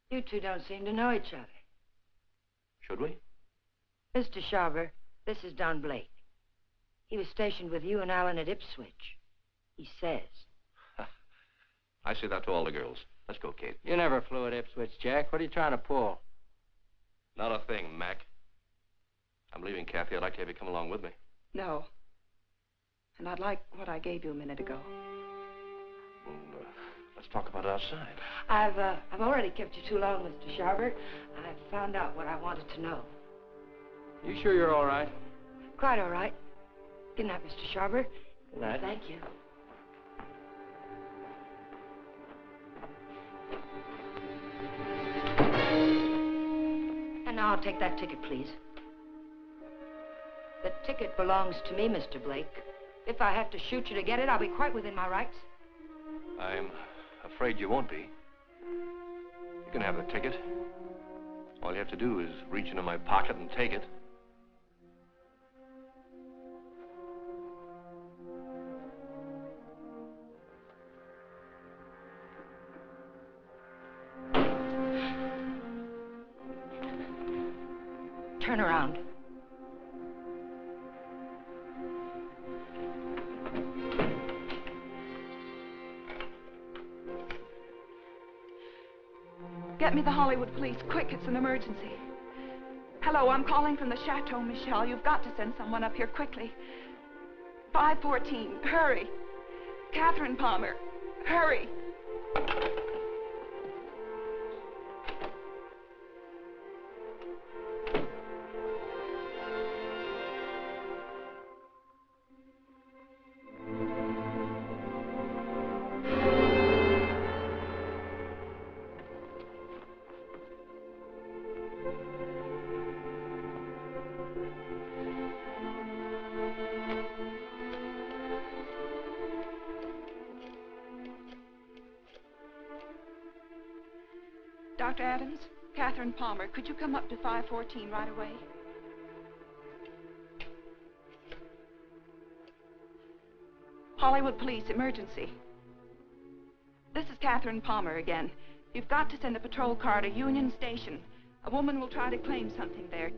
You two don't seem to know each other. Should we? Mr. Sharber, this is Don Blake. He was stationed with you and Alan at Ipswich. He says. I say that to all the girls. Let's go, Kate. You never flew at Ipswich, Jack. What are you trying to pull? Not a thing, Mac. I'm leaving, Kathy. I'd like to have you come along with me. No. And I'd like what I gave you a minute ago. Well, let's talk about it outside. I've already kept you too long, Mr. Sharber. I've found out what I wanted to know. You sure you're all right? Quite all right. Good night, Mr. Sharber. Good night. Thank you. And now I'll take that ticket, please. The ticket belongs to me, Mr. Blake. If I have to shoot you to get it, I'll be quite within my rights. I'm afraid you won't be. You can have the ticket. All you have to do is reach into my pocket and take it. Turn around. Get me the Hollywood police, quick, it's an emergency. Hello, I'm calling from the Chateau Michel. You've got to send someone up here quickly. 514, hurry. Catherine Palmer, hurry. Dr. Adams, Catherine Palmer, could you come up to 514 right away? Hollywood Police, emergency. This is Catherine Palmer again. You've got to send a patrol car to Union Station. A woman will try to claim something there.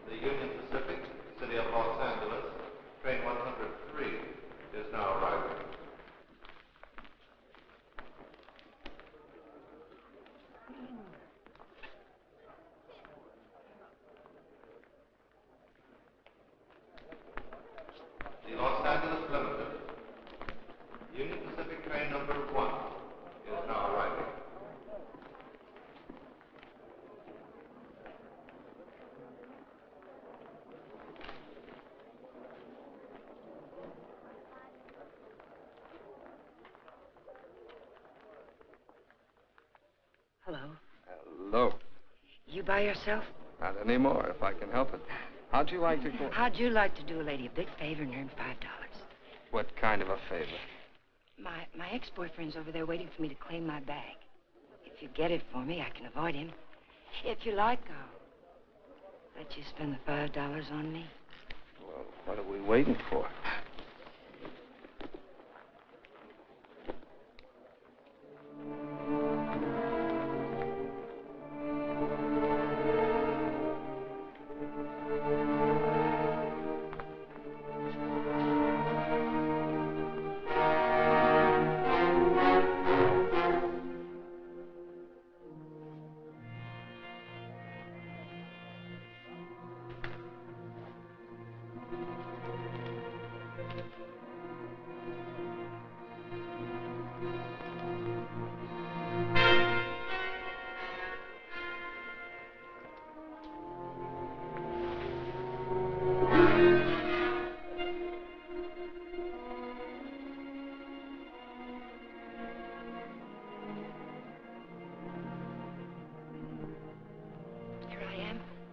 The Union Pacific, City of Los Angeles, train 103 is now arriving. The Los Angeles Limited, Union Pacific train number 1 is now arriving. Hello. Hello. You by yourself? Not anymore, if I can help it. How'd you like to go? How'd you like to do a lady a big favor and earn $5? What kind of a favor? My ex-boyfriend's over there waiting for me to claim my bag. If you get it for me, I can avoid him. If you like, I'll let you spend the $5 on me. Well, what are we waiting for?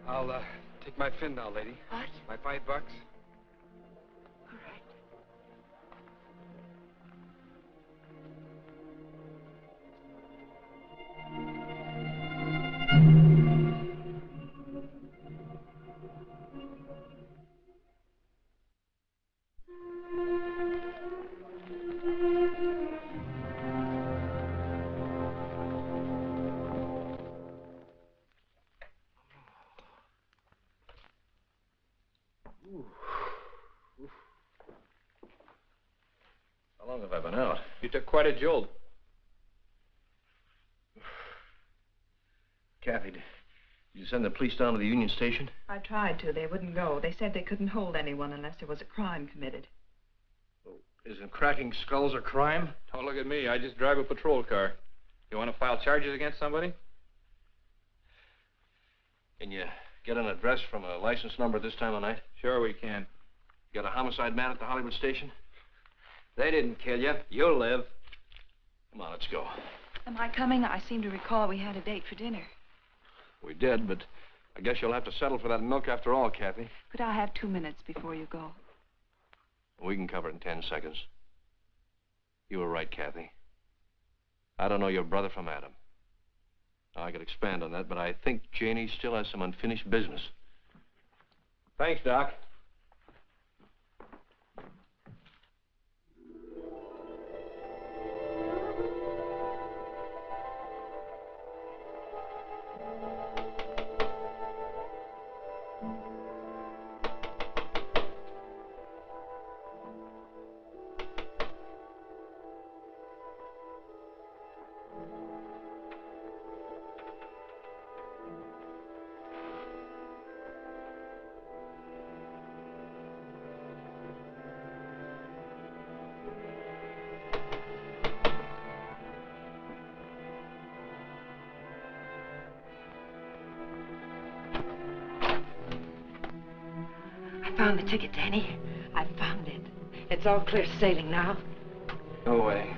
I'll take my fin now, lady. What? My $5. All right. How long have I been out? You took quite a jolt. Kathy, did you send the police down to the Union Station? I tried to. They wouldn't go. They said they couldn't hold anyone unless there was a crime committed. Isn't cracking skulls a crime? Don't look at me. I just drive a patrol car. You want to file charges against somebody? Can you get an address from a license number this time of night? Sure we can. You got a homicide man at the Hollywood station? They didn't kill you. You'll live. Come on, let's go. Am I coming? I seem to recall we had a date for dinner. We did, but I guess you'll have to settle for that milk after all, Kathy. Could I have 2 minutes before you go? We can cover it in 10 seconds. You were right, Kathy. I don't know your brother from Adam. Now, I could expand on that, but I think Janie still has some unfinished business. Thanks, Doc. I found the ticket, Danny. I found it. It's all clear sailing now. No way.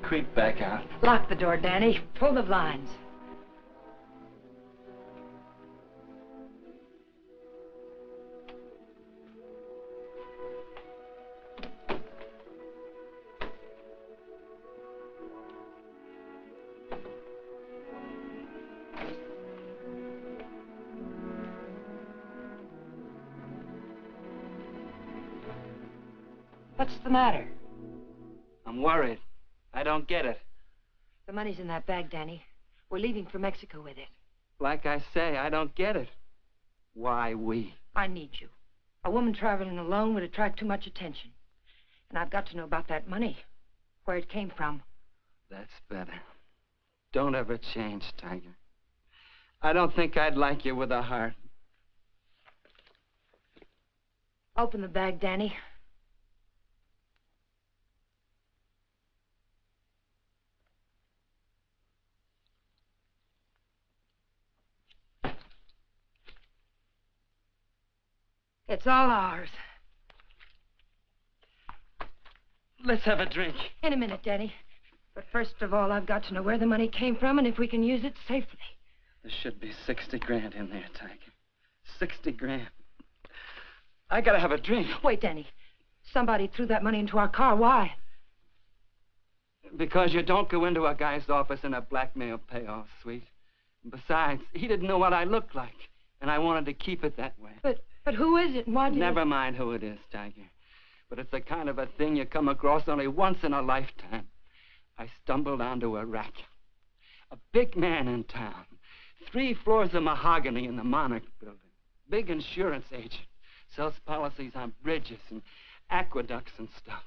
Creep back out. Lock the door, Danny. Pull the blinds. What's the matter? I'm worried. I don't get it. The money's in that bag, Danny. We're leaving for Mexico with it. Like I say, I don't get it. Why we? I need you. A woman traveling alone would attract too much attention. And I've got to know about that money. Where it came from. That's better. Don't ever change, Tiger. I don't think I'd like you with a heart. Open the bag, Danny. It's all ours. Let's have a drink. In a minute, Danny. But first of all, I've got to know where the money came from and if we can use it safely. There should be 60 grand in there, Tiger. 60 grand. I gotta have a drink. Wait, Danny. Somebody threw that money into our car. Why? Because you don't go into a guy's office in a blackmail payoff, sweet. Besides, he didn't know what I looked like, and I wanted to keep it that way. But who is it and why did Never mind who it is, Tiger. But it's the kind of a thing you come across only once in a lifetime. I stumbled onto a rat. A big man in town. 3 floors of mahogany in the Monarch building. Big insurance agent. Sells policies on bridges and aqueducts and stuff.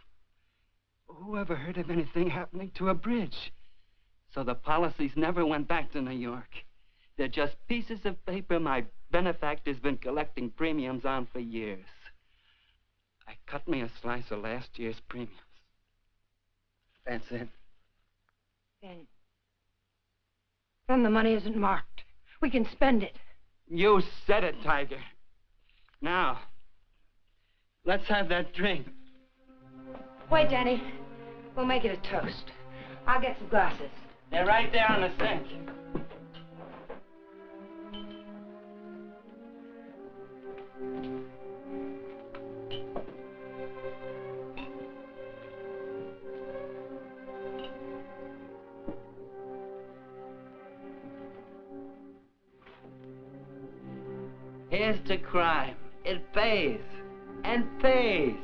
Who ever heard of anything happening to a bridge? So the policies never went back to New York. They're just pieces of paper my benefactor's been collecting premiums on for years. I cut me a slice of last year's premiums. That's it. Then the money isn't marked. We can spend it. You said it, Tiger. Now, let's have that drink. Wait, Danny. We'll make it a toast. I'll get some glasses. They're right there on the sink. Here's to crime. It pays. And pays.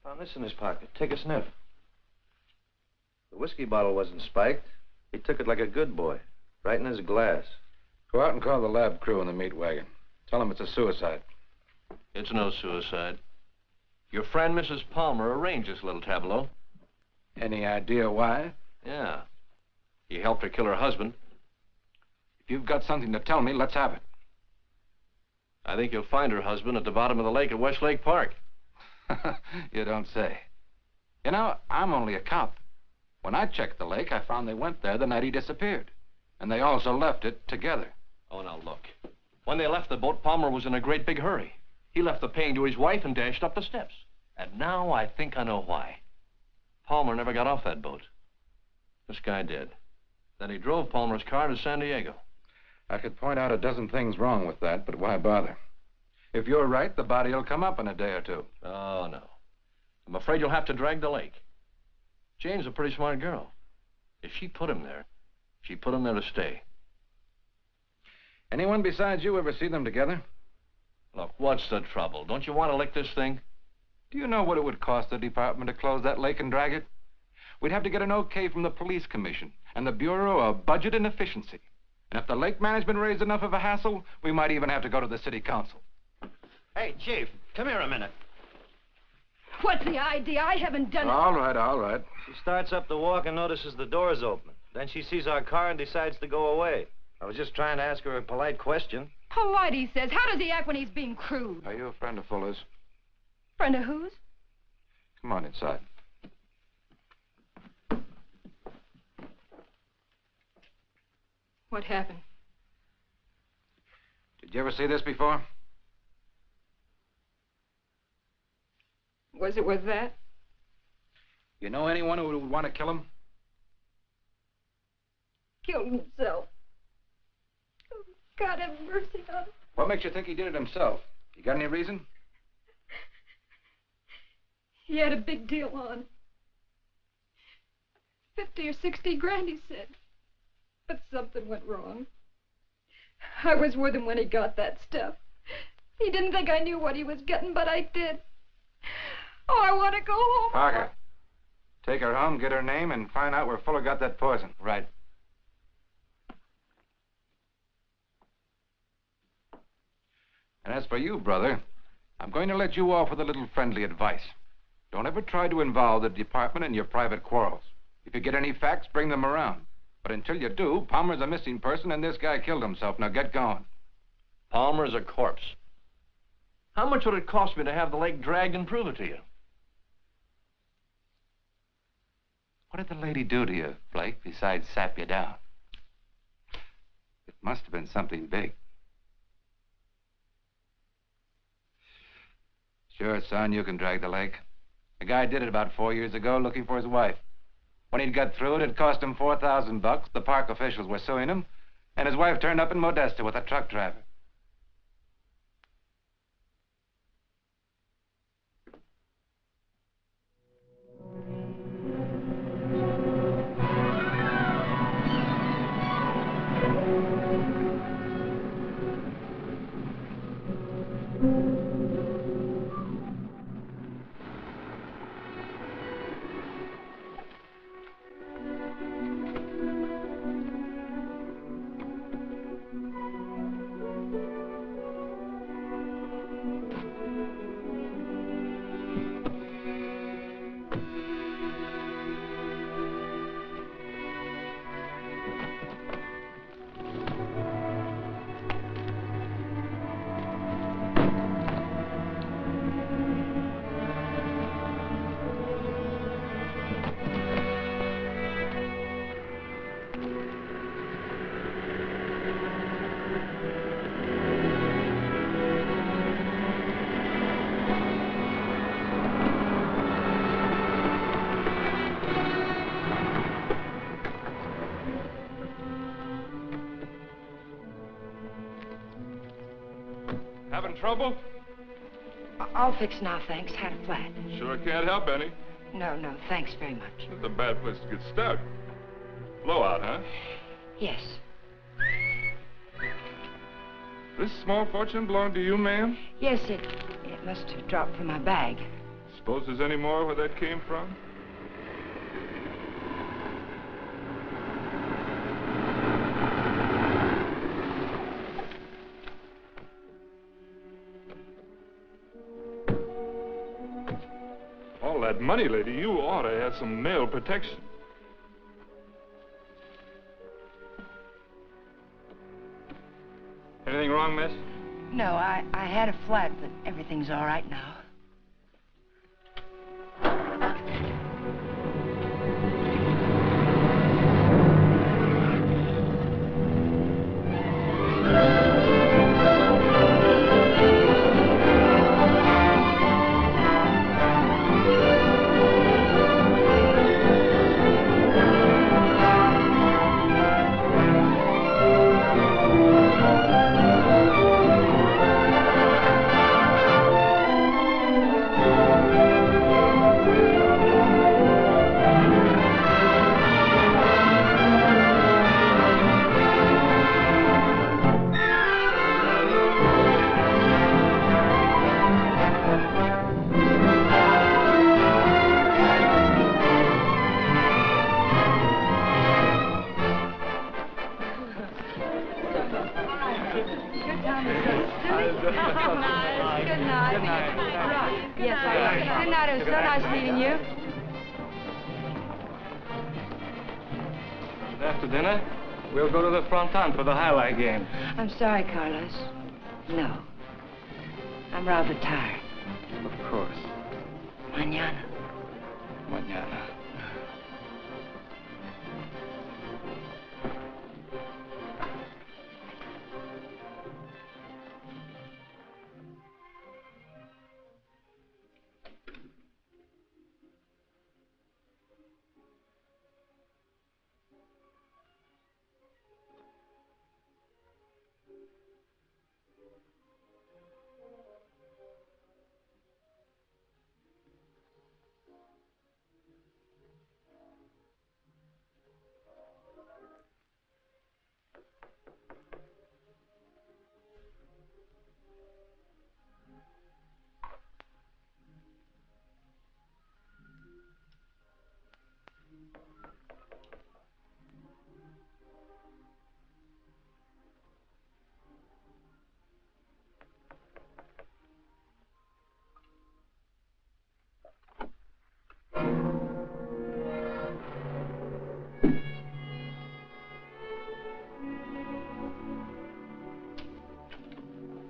Found this in his pocket. Take a sniff. The whiskey bottle wasn't spiked. He took it like a good boy, right in his glass. Go out and call the lab crew in the meat wagon. Tell them it's a suicide. It's no suicide. Your friend, Mrs. Palmer, arranged this little tableau. Any idea why? Yeah. He helped her kill her husband. If you've got something to tell me, let's have it. I think you'll find her husband at the bottom of the lake at Westlake Park. You don't say. You know, I'm only a cop. When I checked the lake, I found they went there the night he disappeared. And they also left it together. Oh, now look. When they left the boat, Palmer was in a great big hurry. He left the paying to his wife and dashed up the steps. And now I think I know why. Palmer never got off that boat. This guy did. Then he drove Palmer's car to San Diego. I could point out a dozen things wrong with that, but why bother? If you're right, the body will come up in a day or two. Oh, no. I'm afraid you'll have to drag the lake. Jane's a pretty smart girl. If she put him there, she put him there to stay. Anyone besides you ever see them together? Look, what's the trouble? Don't you want to lick this thing? Do you know what it would cost the department to close that lake and drag it? We'd have to get an okay from the police commission and the Bureau of Budget and Efficiency. And if the lake management raised enough of a hassle, we might even have to go to the city council. Hey, Chief, come here a minute. What's the idea? I haven't done it. All right, all right. She starts up the walk and notices the door's open. Then she sees our car and decides to go away. I was just trying to ask her a polite question. Polite, he says. How does he act when he's being crude? Are you a friend of Fuller's? Friend of whose? Come on inside. What happened? Did you ever see this before? Was it with that? You know anyone who would want to kill him? Killed himself. Oh, God have mercy on him. What makes you think he did it himself? You got any reason? He had a big deal on. 50 or 60 grand, he said. But something went wrong. I was with him when he got that stuff. He didn't think I knew what he was getting, but I did. Oh, I want to go home. Parker, take her home, get her name, and find out where Fuller got that poison. Right. And as for you, brother, I'm going to let you off with a little friendly advice. Don't ever try to involve the department in your private quarrels. If you get any facts, bring them around. But until you do, Palmer's a missing person and this guy killed himself. Now get going. Palmer's a corpse. How much would it cost me to have the leg dragged and prove it to you? What did the lady do to you, Blake, besides sap you down? It must have been something big. Sure, son, you can drag the leg. A guy did it about 4 years ago looking for his wife. When he'd got through it cost him $4,000. The park officials were suing him, and his wife turned up in Modesto with a truck driver. Having trouble? All fixed now, thanks. Had a flat. Sure can't help any. No, thanks very much. It's a bad place to get stuck. Blowout, huh? Yes. This small fortune belong to you, ma'am? Yes, it must have dropped from my bag. Suppose there's any more where that came from? All that money, lady, you ought to have some mail protection. Anything wrong, miss? No, I had a flat, but everything's all right now. After dinner? We'll go to the fronton for the highlight game. I'm sorry, Carlos. No. I'm rather tired. Of course. Mañana. Mañana.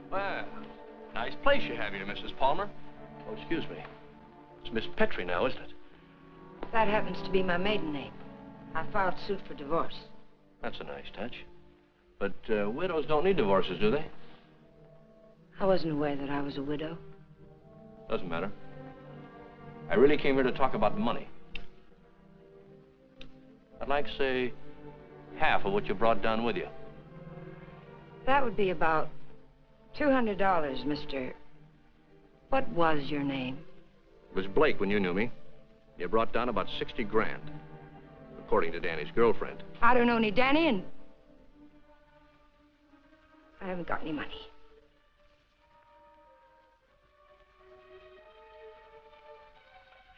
Well, nice place you have here, Mrs. Palmer. Oh, excuse me. It's Miss Petrie now, isn't it? That happens to be my maiden name. I filed suit for divorce. That's a nice touch. But widows don't need divorces, do they? I wasn't aware that I was a widow. Doesn't matter. I really came here to talk about money. I'd like, say, half of what you brought down with you. That would be about $200, Mr. What was your name? It was Blake when you knew me. You brought down about 60 grand, according to Danny's girlfriend. I don't know any Danny, and I haven't got any money.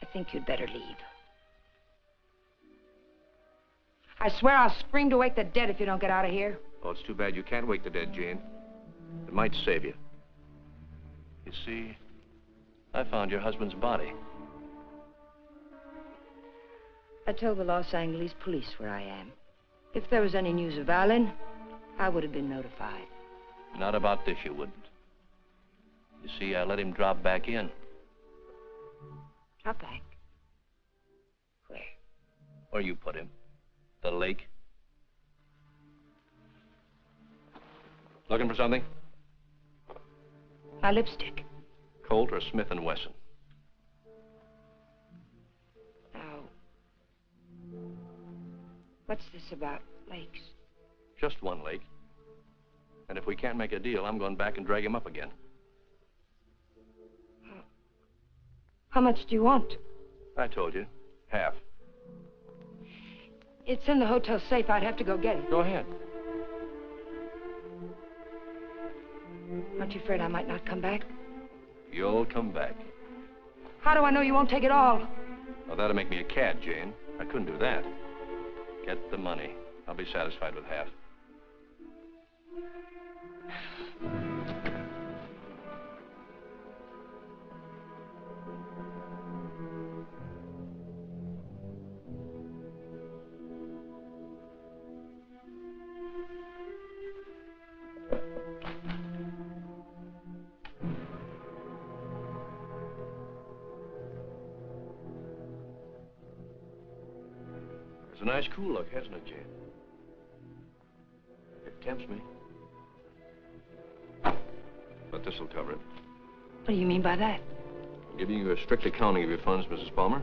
I think you'd better leave. I swear I'll scream to wake the dead if you don't get out of here. Oh, it's too bad you can't wake the dead, Jane. It might save you. You see, I found your husband's body. I told the Los Angeles police where I am. If there was any news of Alan, I would have been notified. Not about this, you wouldn't. You see, I let him drop back in. Drop back? Where? Where you put him. The lake. Looking for something? My lipstick. Colt or Smith & Wesson? Now, what's this about lakes? Just one lake. And if we can't make a deal, I'm going back and drag him up again. How much do you want? I told you. Half. It's in the hotel safe. I'd have to go get it. Go ahead. Aren't you afraid I might not come back? You'll come back. How do I know you won't take it all? Well, that'll make me a cad, Jane. I couldn't do that. Get the money. I'll be satisfied with half. It's a nice cool look, hasn't it, Jane? It tempts me. But this'll cover it. What do you mean by that? I'm giving you a strict accounting of your funds, Mrs. Palmer.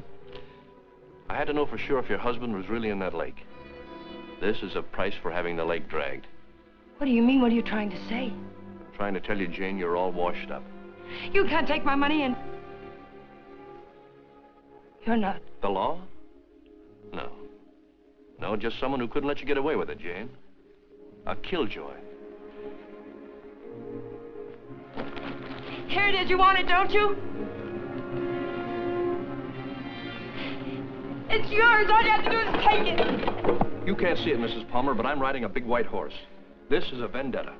I had to know for sure if your husband was really in that lake. This is a price for having the lake dragged. What do you mean? What are you trying to say? I'm trying to tell you, Jane, you're all washed up. You can't take my money and... You're not. The law? No. No, just someone who couldn't let you get away with it, Jane. A killjoy. Here it is. You want it, don't you? It's yours. All you have to do is take it. You can't see it, Mrs. Palmer, but I'm riding a big white horse. This is a vendetta.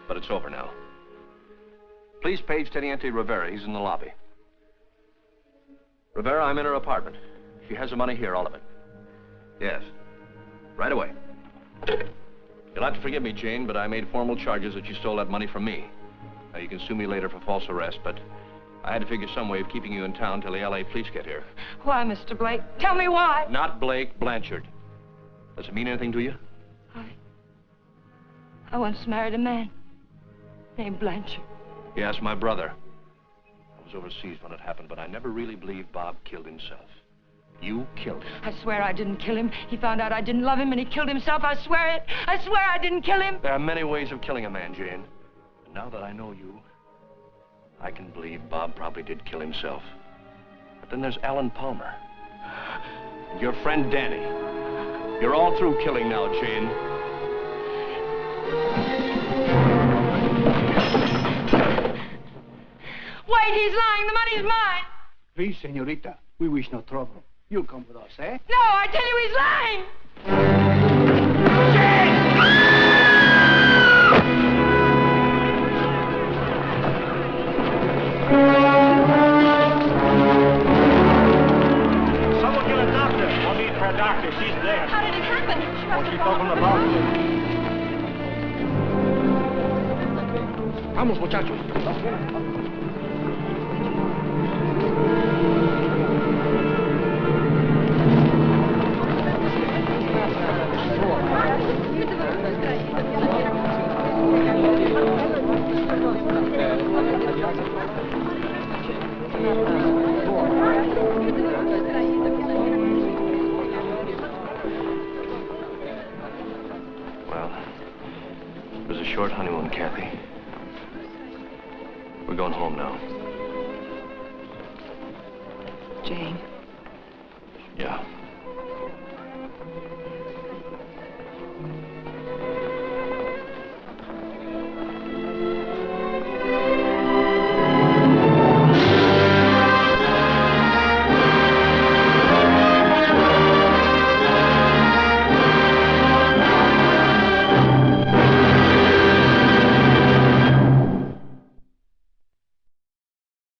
But it's over now. Please page Teniente Rivera. He's in the lobby. Rivera, I'm in her apartment. She has the money here, all of it. Yes. Right away. You'll have to forgive me, Jane, but I made formal charges that you stole that money from me. Now, you can sue me later for false arrest, but I had to figure some way of keeping you in town till the L.A. police get here. Why, Mr. Blake? Tell me why. Not Blake, Blanchard. Does it mean anything to you? I once married a man named Blanchard. Yes, my brother. I was overseas when it happened, but I never really believed Bob killed himself. You killed him. I swear I didn't kill him. He found out I didn't love him and he killed himself. I swear it. I swear I didn't kill him. There are many ways of killing a man, Jane. And now that I know you, I can believe Bob probably did kill himself. But then there's Alan Palmer. And your friend Danny. You're all through killing now, Jane. Wait, he's lying. The money's mine. Please, señorita, we wish no trouble. You'll come with us, eh? No, I tell you he's lying. Someone get a doctor. I'll need for a doctor. She's there. How did it happen? Oh, she's up on the balcony. Vamos, muchachos. Well, it was a short honeymoon, Kathy. We're going home now. Jane.